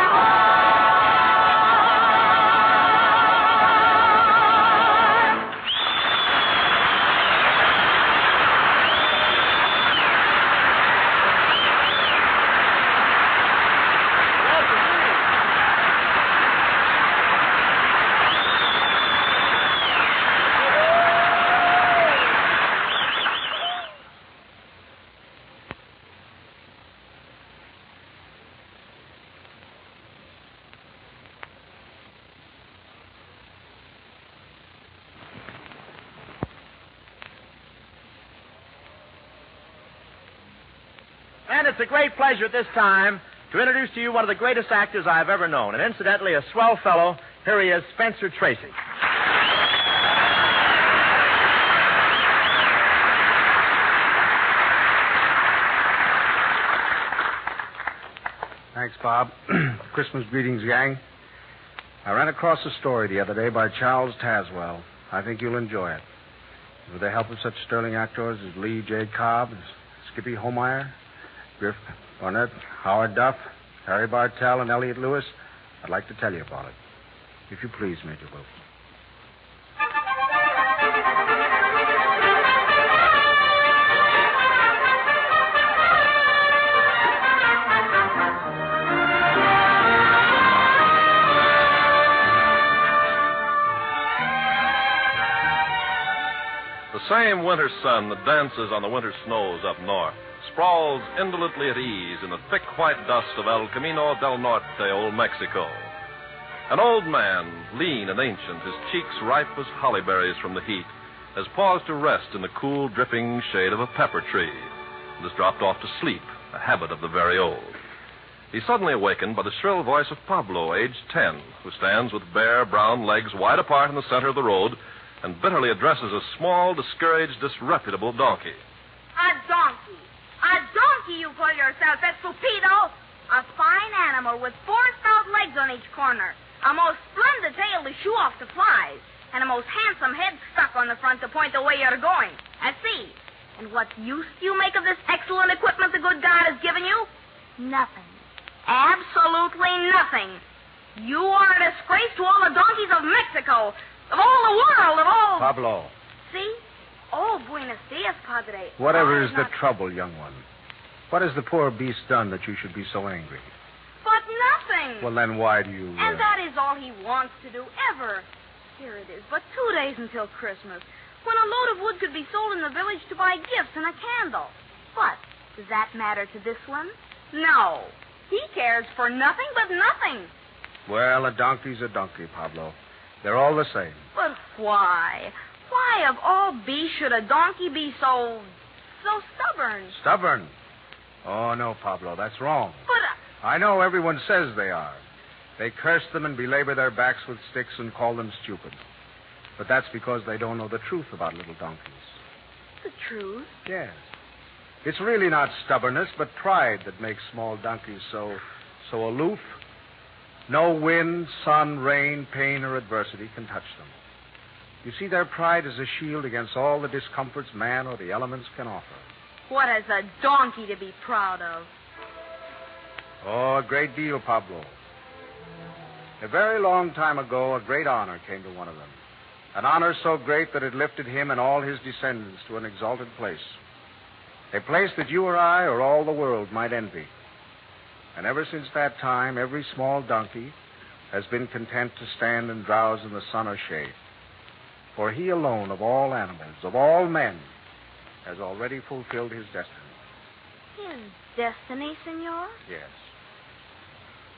And it's a great pleasure at this time to introduce to you one of the greatest actors I've ever known, and incidentally a swell fellow. Here he is, Spencer Tracy. Thanks, Bob. Christmas greetings, gang. I ran across a story the other day by Charles Tazwell. I think you'll enjoy it. With the help of such sterling actors as Lee J. Cobb, Skippy Homeyer, Griff Barnett, Howard Duff, Harry Bartell, and Elliot Lewis, I'd like to tell you about it. If you please, Major Wilson. The same winter sun that dances on the winter snows up north sprawls indolently at ease in the thick white dust of El Camino del Norte, Old Mexico. An old man, lean and ancient, his cheeks ripe as holly berries from the heat, has paused to rest in the cool, dripping shade of a pepper tree and has dropped off to sleep, a habit of the very old. He's suddenly awakened by the shrill voice of Pablo, aged 10, who stands with bare, brown legs wide apart in the center of the road and bitterly addresses a small, discouraged, disreputable donkey. A donkey. A donkey, you call yourself, estúpido. A fine animal with 4 stout legs on each corner. A most splendid tail to shoo off the flies. And a most handsome head stuck on the front to point the way you're going. I see. And what use do you make of this excellent equipment the good God has given you? Nothing. Absolutely nothing. You are a disgrace to all the donkeys of Mexico, of all the world, of all... Pablo. See? Oh, buenos dias, Padre. Whatever is the not... trouble, young one? What has the poor beast done that you should be so angry? But nothing. Well, then why do you... And that is all he wants to do, ever. Here it is, but 2 days until Christmas, when a load of wood could be sold in the village to buy gifts and a candle. What? Does that matter to this one? No. He cares for nothing but nothing. Well, a donkey's a donkey, Pablo. They're all the same. But why? Why, of all beasts, should a donkey be so stubborn? Stubborn? Oh, no, Pablo, that's wrong. But... I know everyone says they are. They curse them and belabor their backs with sticks and call them stupid. But that's because they don't know the truth about little donkeys. The truth? Yes. It's really not stubbornness, but pride that makes small donkeys so aloof. No wind, sun, rain, pain, or adversity can touch them. You see, their pride is a shield against all the discomforts man or the elements can offer. What has a donkey to be proud of? Oh, a great deal, Pablo. A very long time ago, a great honor came to one of them. An honor so great that it lifted him and all his descendants to an exalted place. A place that you or I or all the world might envy. And ever since that time, every small donkey has been content to stand and drowse in the sun or shade. For he alone of all animals, of all men, has already fulfilled his destiny. His destiny, senor? Yes.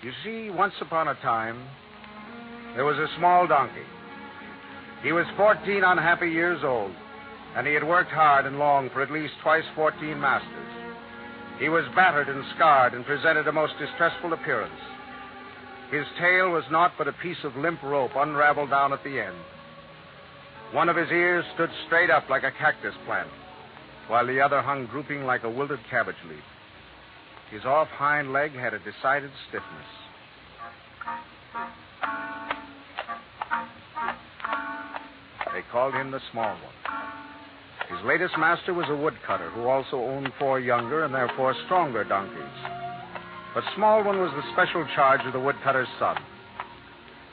You see, once upon a time, there was a small donkey. He was 14 unhappy years old, and he had worked hard and long for at least twice 14 masters. He was battered and scarred and presented a most distressful appearance. His tail was naught but a piece of limp rope unraveled down at the end. One of his ears stood straight up like a cactus plant, while the other hung drooping like a wilted cabbage leaf. His off hind leg had a decided stiffness. They called him the Small One. His latest master was a woodcutter who also owned 4 younger and therefore stronger donkeys. But Small One was the special charge of the woodcutter's son.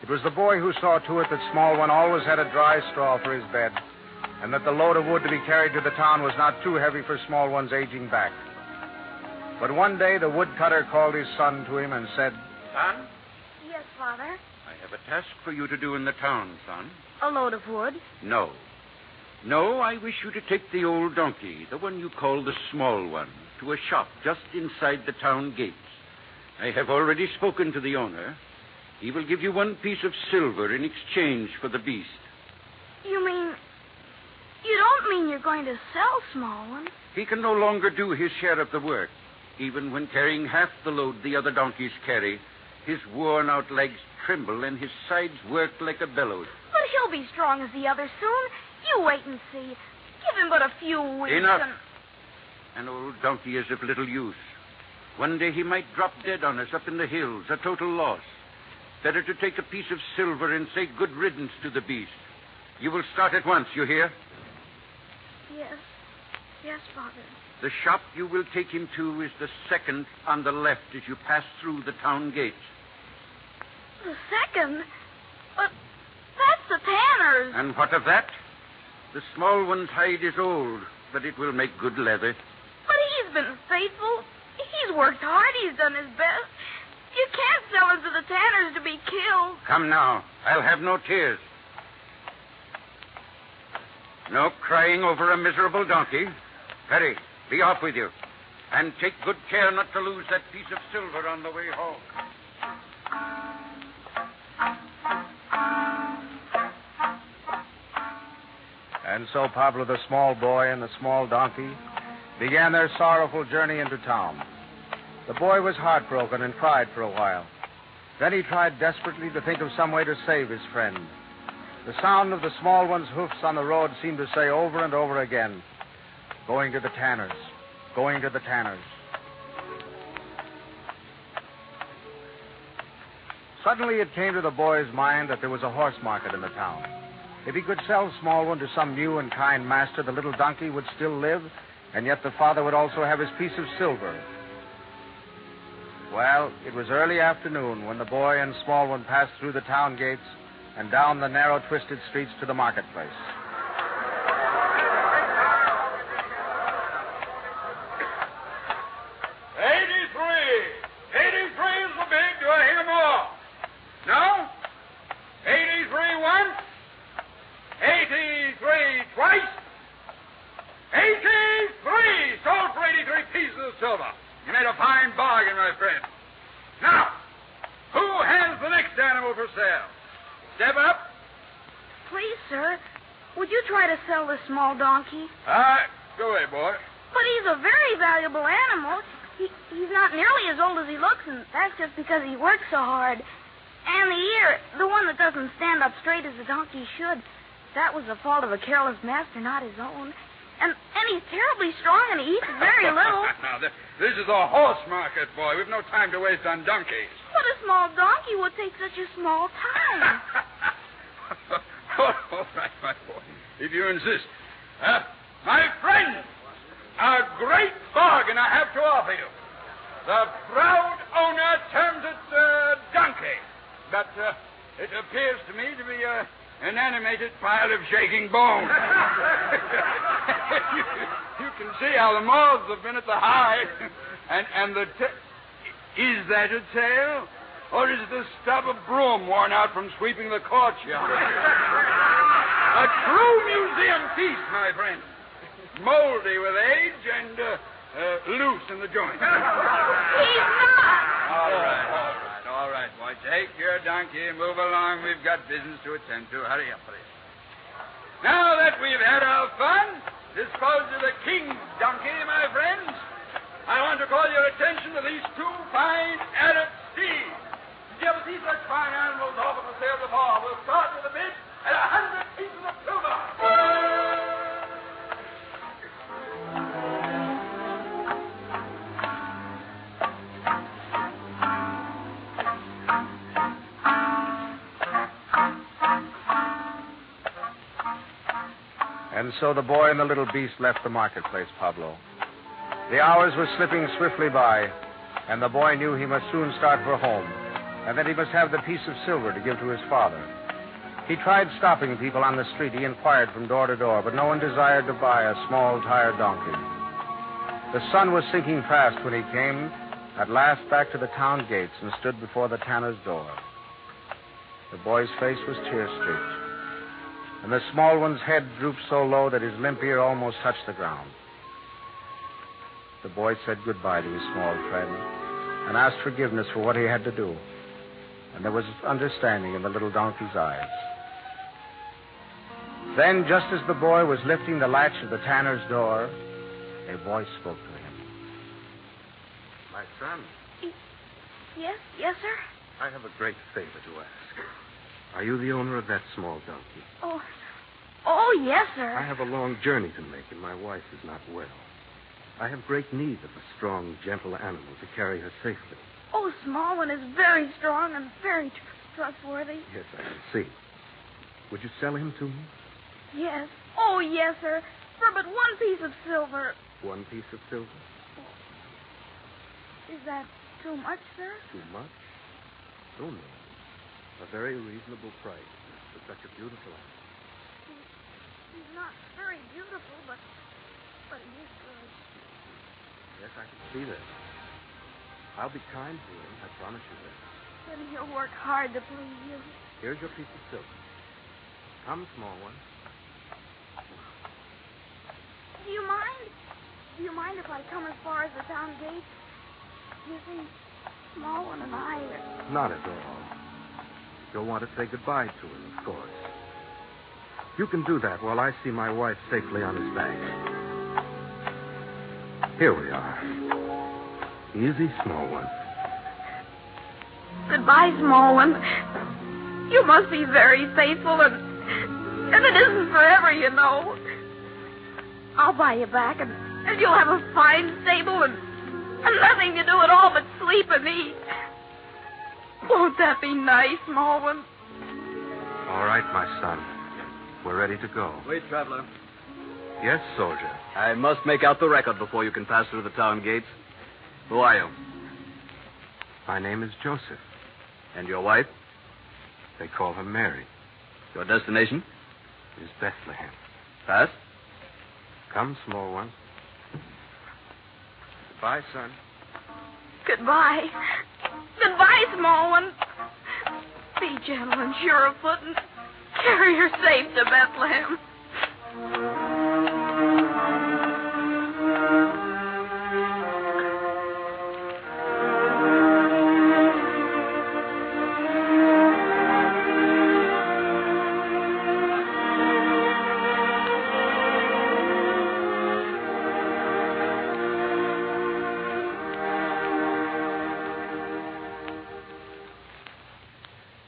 It was the boy who saw to it that Small One always had a dry straw for his bed, and that the load of wood to be carried to the town was not too heavy for Small One's aging back. But one day the woodcutter called his son to him and said, Son? Yes, Father. I have a task for you to do in the town, son. A load of wood? No. No, I wish you to take the old donkey, the one you call the Small One, to a shop just inside the town gates. I have already spoken to the owner. He will give you 1 piece of silver in exchange for the beast. You don't mean you're going to sell Small One? He can no longer do his share of the work. Even when carrying half the load the other donkeys carry, his worn-out legs tremble and his sides work like a bellows. But he'll be strong as the others soon. You wait and see. Give him but a few weeks. Enough. An old donkey is of little use. One day he might drop dead on us up in the hills, a total loss. Better to take a piece of silver and say good riddance to the beast. You will start at once, you hear? Yes. Yes, Father. The shop you will take him to is the second on the left as you pass through the town gates. The second? But that's the tanner's. And what of that? The Small One's hide is old, but it will make good leather. But he's been faithful. He's worked hard. He's done his best. You can't sell him to the tanner's to be killed. Come now. I'll have no tears. No crying over a miserable donkey. Hurry, be off with you. And take good care not to lose that piece of silver on the way home. And so Pablo the small boy and the small donkey began their sorrowful journey into town. The boy was heartbroken and cried for a while. Then he tried desperately to think of some way to save his friend. The sound of the small one's hoofs on the road seemed to say over and over again, "Going to the tanner's, going to the tanner's." Suddenly it came to the boy's mind that there was a horse market in the town. If he could sell Small One to some new and kind master, the little donkey would still live, and yet the father would also have his piece of silver. Well, it was early afternoon when the boy and Small One passed through the town gates and down the narrow, twisted streets to the marketplace. $83 is the bid. Do I hear more? No? 83 once? 83 twice? 83! Sold for 83 pieces of silver. You made a fine bargain, my friend. Now, who has the next animal for sale? Step up. Please, sir, would you try to sell this small donkey? Go away, boy. But he's a very valuable animal. He's not nearly as old as he looks, and that's just because he works so hard. And the ear, the one that doesn't stand up straight as the donkey should, that was the fault of a careless master, not his own. And he's terribly strong, and he eats very little. Now, This is a horse market, boy. We've no time to waste on donkeys. But a small donkey would take such a small time. All right, my boy. If you insist. My friend, a great bargain I have to offer you. The proud owner terms it donkey. But it appears to me to be an animated pile of shaking bones. you can see how the moths have been at the hide. And the is that a tail? Or is it the stub of broom worn out from sweeping the courtyard? A true museum piece, my friend. Moldy with age and loose in the joints. He's not. All right, boy. Take your donkey and move along. We've got business to attend to. Hurry up, please. Now that we've had our fun, dispose of the king's donkey, my friends, I want to call your attention to these two fine Arab steeds. Did you ever see such fine animals offered for sale before? We'll start with a bid at 100 pieces of silver. And so the boy and the little beast left the marketplace, Pablo. The hours were slipping swiftly by, and the boy knew he must soon start for home, and that he must have the piece of silver to give to his father. He tried stopping people on the street. He inquired from door to door, but no one desired to buy a small, tired donkey. The sun was sinking fast when he came, at last, back to the town gates and stood before the tanner's door. The boy's face was tear-streaked, and the small one's head drooped so low that his limp ear almost touched the ground. The boy said goodbye to his small friend and asked forgiveness for what he had to do. And there was understanding in the little donkey's eyes. Then, just as the boy was lifting the latch of the tanner's door, a voice spoke to him. My son, Yes, sir? I have a great favor to ask. Are you the owner of that small donkey? Oh, yes, sir. I have a long journey to make, and my wife is not well. I have great need of a strong, gentle animal to carry her safely. Oh, small one is very strong and very trustworthy. Yes, I can see. Would you sell him to me? Yes. Oh, yes, sir. For but one piece of silver. 1 piece of silver? Is that too much, sir? Too much? Oh, no. A very reasonable price for such a beautiful animal. He's not very beautiful, but he is good. Yes, I can see that. I'll be kind to him, I promise you that. Then he'll work hard to please you. Here's your piece of silver. Come, small one. Do you mind? Do you mind if I come as far as the town gate? You see, small one and I are... Not at all. You'll want to say goodbye to him, of course. You can do that while I see my wife safely on his back. Here we are. Easy, small one. Goodbye, small one. You must be very faithful, and it isn't forever, you know. I'll buy you back, and you'll have a fine stable and nothing to do at all but sleep and eat. Won't that be nice, small one? All right, my son. We're ready to go. Wait, traveler. Yes, soldier. I must make out the record before you can pass through the town gates. Who are you? My name is Joseph. And your wife? They call her Mary. Your destination? Is Bethlehem. Pass? Come, small one. Goodbye, son. Goodbye. Goodbye, small one. Be gentle and sure of foot and carry her safe to Bethlehem.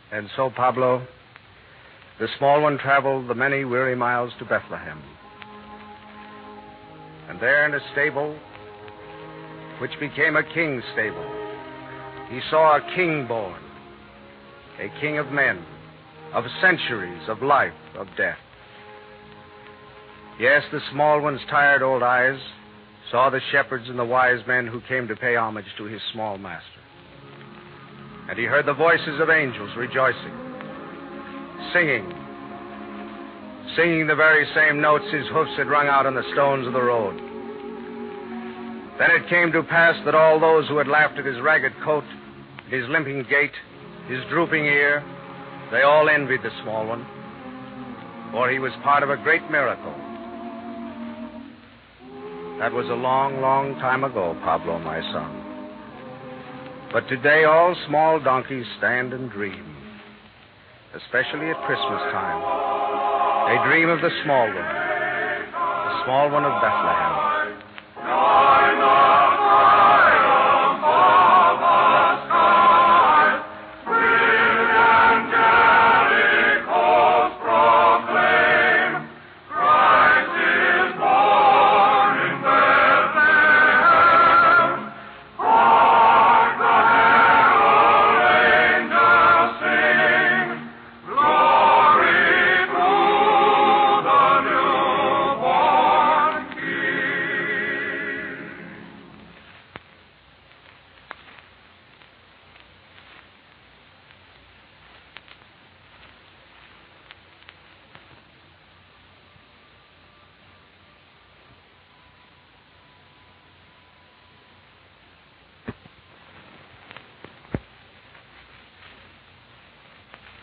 And so, Pablo, the small one traveled the many weary miles to Bethlehem. And there in a stable, which became a king's stable. He saw a king born, a king of men, of centuries, of life, of death. Yes, the small one's tired old eyes saw the shepherds and the wise men who came to pay homage to his small master. And he heard the voices of angels rejoicing, singing the very same notes his hoofs had rung out on the stones of the road. Then it came to pass that all those who had laughed at his ragged coat, his limping gait, his drooping ear, they all envied the small one, for he was part of a great miracle. That was a long, long time ago, Pablo, my son. But today all small donkeys stand and dream, especially at Christmas time. They dream of the small one of Bethlehem.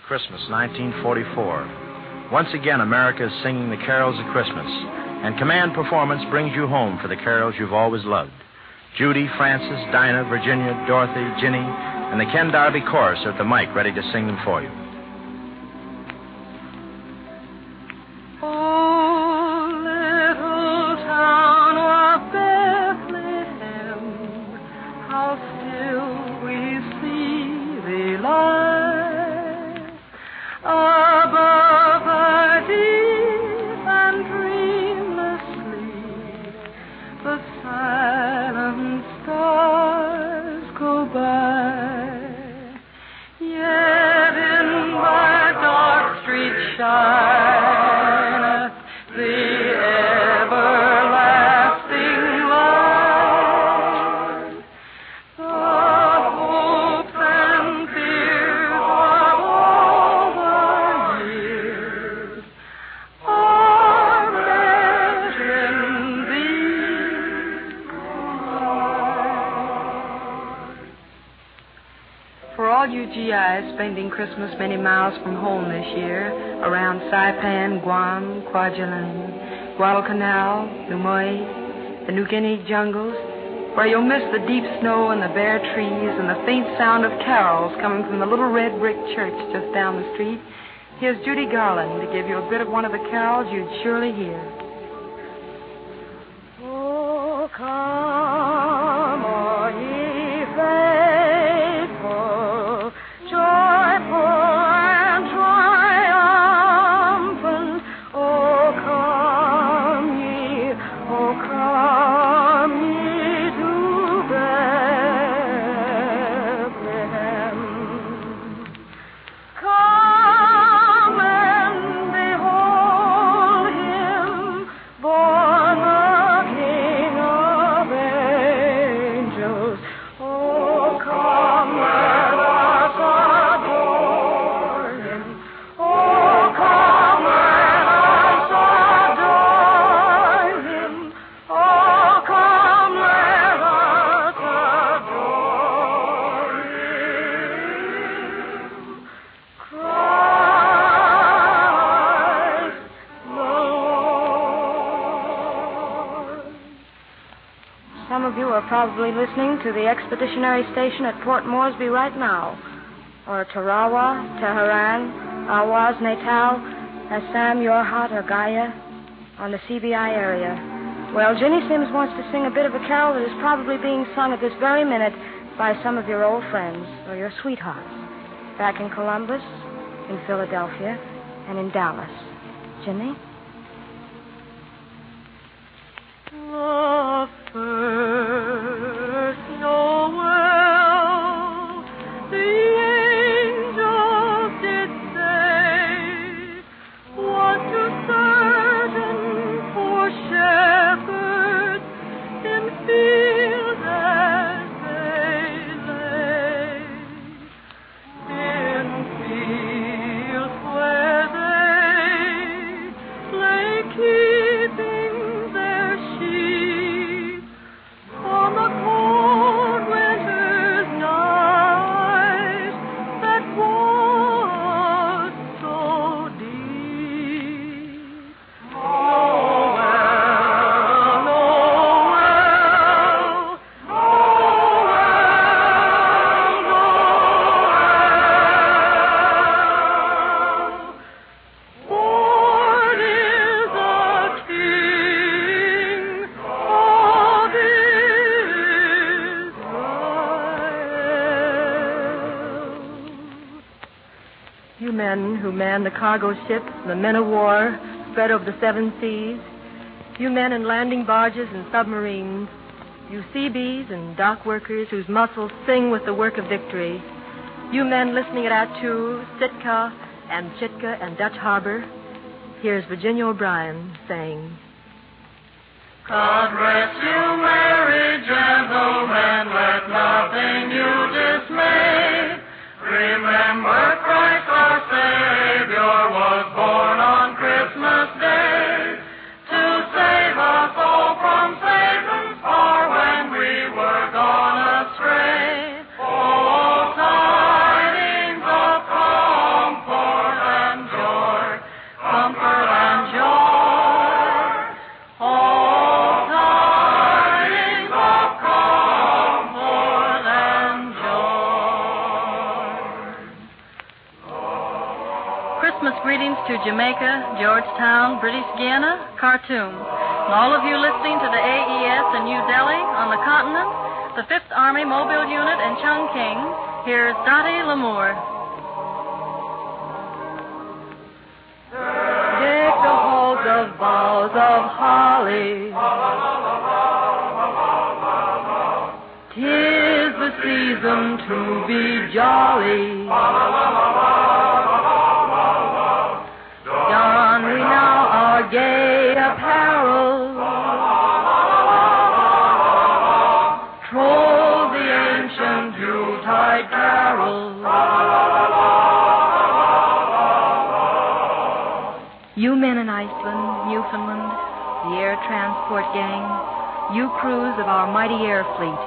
Christmas, 1944. Once again, America is singing the carols of Christmas, and Command Performance brings you home for the carols you've always loved. Judy, Frances, Dinah, Virginia, Dorothy, Ginny, and the Ken Darby Chorus are at the mic ready to sing them for you. Spending Christmas many miles from home this year, around Saipan, Guam, Kwajalein, Guadalcanal, Lumoy, the New Guinea jungles, where you'll miss the deep snow and the bare trees and the faint sound of carols coming from the little red brick church just down the street. Here's Judy Garland to give you a bit of one of the carols you'd surely hear. Oh, come, all ye faithful, joyful and triumphant. Oh, come ye to Bethlehem. Come and behold him, born the King of angels. Oh, come, let us adore him. Oh, come, let us adore him. Oh, come, let us adore him. Christ the Lord. Some of you are probably listening to the expeditionary station at Port Moresby right now, or Tarawa, Tehran, Awaz, Natal, Assam, Yorhat, or Gaya, on the CBI area. Well, Ginny Sims wants to sing a bit of a carol that is probably being sung at this very minute by some of your old friends or your sweethearts back in Columbus, in Philadelphia, and in Dallas. Ginny? The first men who man the cargo ships, the men of war spread over the seven seas, you men in landing barges and submarines, you sea bees and dock workers whose muscles sing with the work of victory, you men listening at Attu, Sitka, and Chitka and Dutch Harbor, here's Virginia O'Brien saying, God rest you, merry gentlemen, let nothing you dismay. Remember Christ our Savior was born on Christmas Day to save us all from Satan's power when we were gone astray. Oh, tidings of comfort and joy, comfort and joy. Oh, tidings of comfort and Christmas greetings to Jamaica, Georgetown, British Guiana, Khartoum, and all of you listening to the AES in New Delhi on the continent, the 5th Army Mobile Unit in Chongqing. Here's Dottie Lamour. Deck the halls of boughs of holly. 'Tis the season to be jolly. Don we now our gay apparel. Troll the ancient Yuletide carol. You men in Iceland, Newfoundland, the air transport gang, you crews of our mighty air fleet,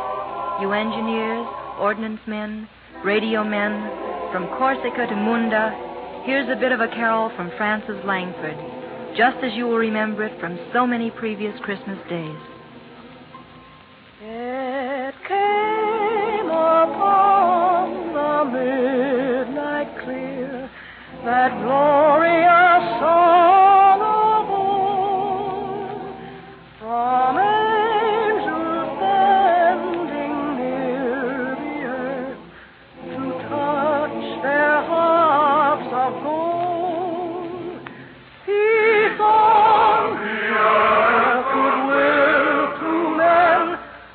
you engineers, ordnance men, radio men, from Corsica to Munda, here's a bit of a carol from Francis Langford, just as you will remember it from so many previous Christmas days. It came upon the midnight clear, that glorious song of old, from angels bending near the earth to touch their harps of gold. Peace on the earth, goodwill to men,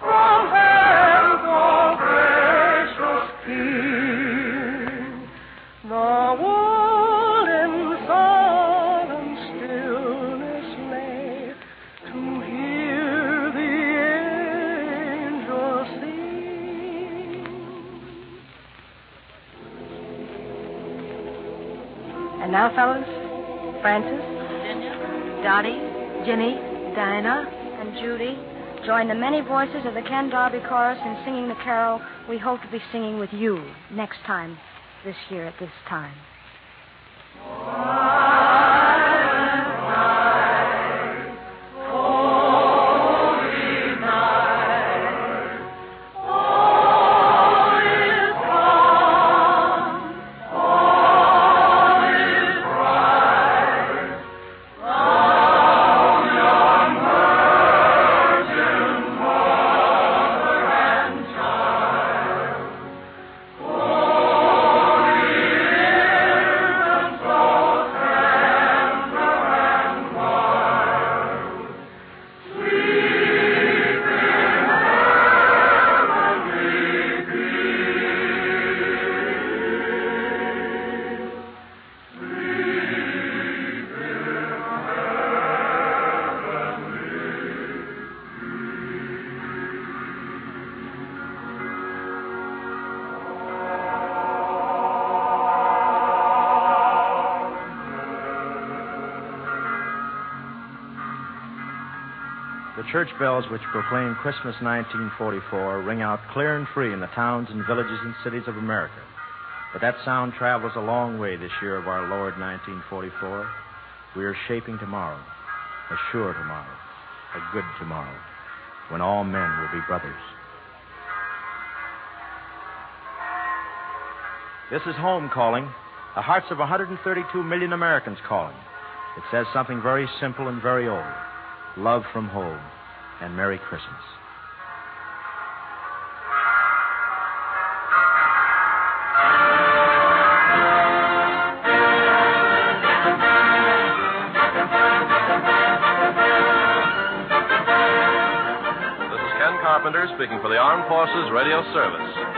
from hands of gracious King. The world in silent stillness lay to hear the angels sing. And now, fellas, Francis, Dottie, Ginny, Dinah, and Judy join the many voices of the Ken Darby Chorus in singing the carol we hope to be singing with you next time, this year at this time. The church bells which proclaim Christmas 1944 ring out clear and free in the towns and villages and cities of America. But that sound travels a long way this year of our Lord 1944. We are shaping tomorrow, a sure tomorrow, a good tomorrow, when all men will be brothers. This is home calling, the hearts of 132 million Americans calling. It says something very simple and very old. Love from home, and Merry Christmas. Dan Carpenter speaking for the Armed Forces Radio Service.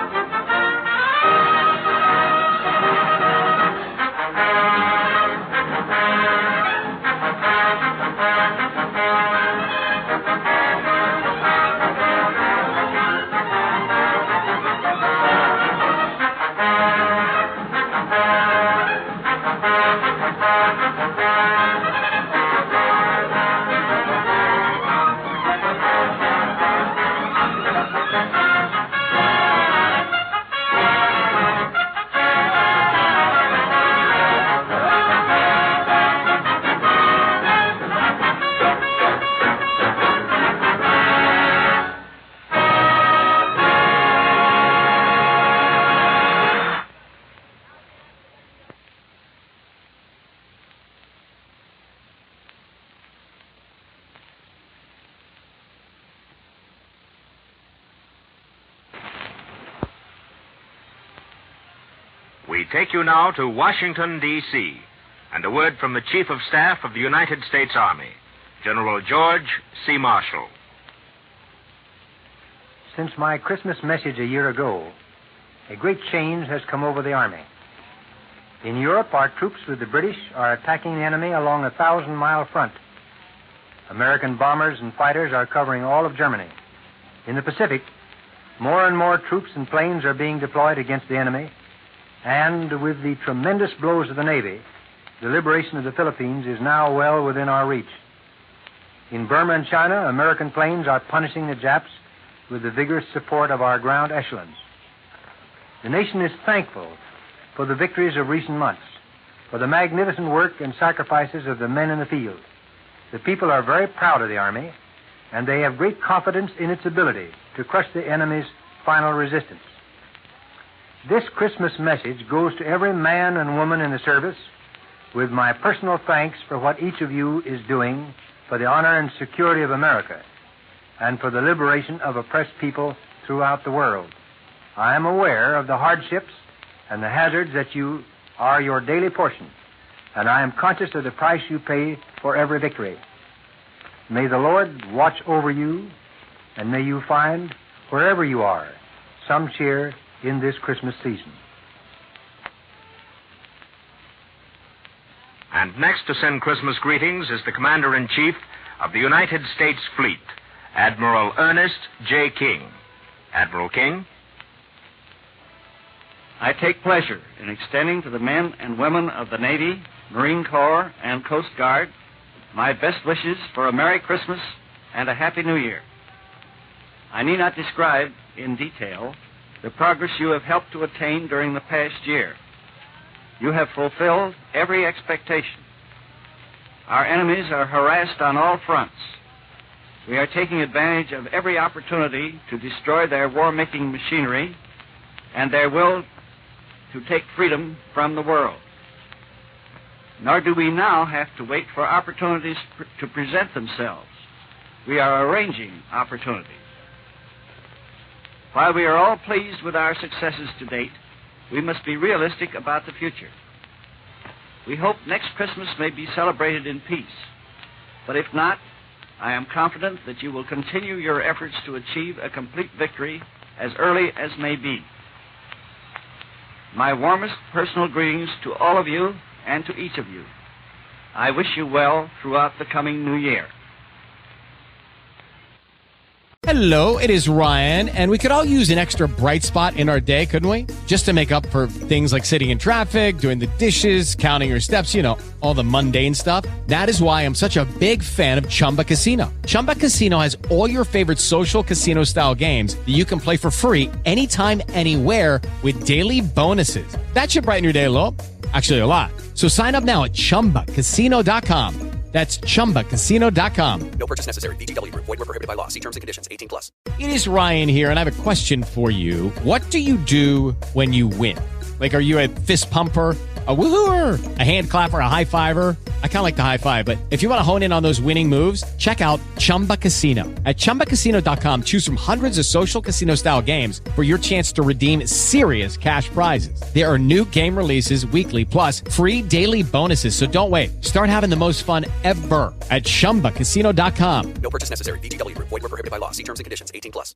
We take you now to Washington, D.C., and a word from the Chief of Staff of the United States Army, General George C. Marshall. Since my Christmas message a year ago, a great change has come over the Army. In Europe, our troops with the British are attacking the enemy along a 1,000-mile front. American bombers and fighters are covering all of Germany. In the Pacific, more and more troops and planes are being deployed against the enemy, and with the tremendous blows of the Navy, the liberation of the Philippines is now well within our reach. In Burma and China, American planes are punishing the Japs with the vigorous support of our ground echelons. The nation is thankful for the victories of recent months, for the magnificent work and sacrifices of the men in the field. The people are very proud of the Army, and they have great confidence in its ability to crush the enemy's final resistance. This Christmas message goes to every man and woman in the service with my personal thanks for what each of you is doing for the honor and security of America and for the liberation of oppressed people throughout the world. I am aware of the hardships and the hazards that are your daily portion, and I am conscious of the price you pay for every victory. May the Lord watch over you, and may you find, wherever you are, some cheer in this Christmas season. And next to send Christmas greetings is the Commander-in-Chief of the United States Fleet, Admiral Ernest J. King. Admiral King. I take pleasure in extending to the men and women of the Navy, Marine Corps, and Coast Guard my best wishes for a Merry Christmas and a Happy New Year. I need not describe in detail the progress you have helped to attain during the past year. You have fulfilled every expectation. Our enemies are harassed on all fronts. We are taking advantage of every opportunity to destroy their war-making machinery and their will to take freedom from the world. Nor do we now have to wait for opportunities to present themselves. We are arranging opportunities. While we are all pleased with our successes to date, we must be realistic about the future. We hope next Christmas may be celebrated in peace. But if not, I am confident that you will continue your efforts to achieve a complete victory as early as may be. My warmest personal greetings to all of you and to each of you. I wish you well throughout the coming new year. Hello, it is Ryan, and we could all use an extra bright spot in our day, couldn't we? Just to make up for things like sitting in traffic, doing the dishes, counting your steps, all the mundane stuff. That is why I'm such a big fan of Chumba Casino. Chumba Casino has all your favorite social casino-style games that you can play for free anytime, anywhere with daily bonuses. That should brighten your day a little. Actually, a lot. So sign up now at ChumbaCasino.com. That's ChumbaCasino.com. No purchase necessary. VGW Group. Void where prohibited by law. See terms and conditions. 18+. It is Ryan here, and I have a question for you. What do you do when you win? Like, are you a fist pumper, a woohooer, a hand clapper, a high fiver? I kind of like the high five, but if you want to hone in on those winning moves, check out Chumba Casino. At ChumbaCasino.com, choose from hundreds of social casino-style games for your chance to redeem serious cash prizes. There are new game releases weekly, plus free daily bonuses. So don't wait. Start having the most fun ever at ChumbaCasino.com. No purchase necessary. VGW Group. Void where prohibited by law. See terms and conditions. 18+.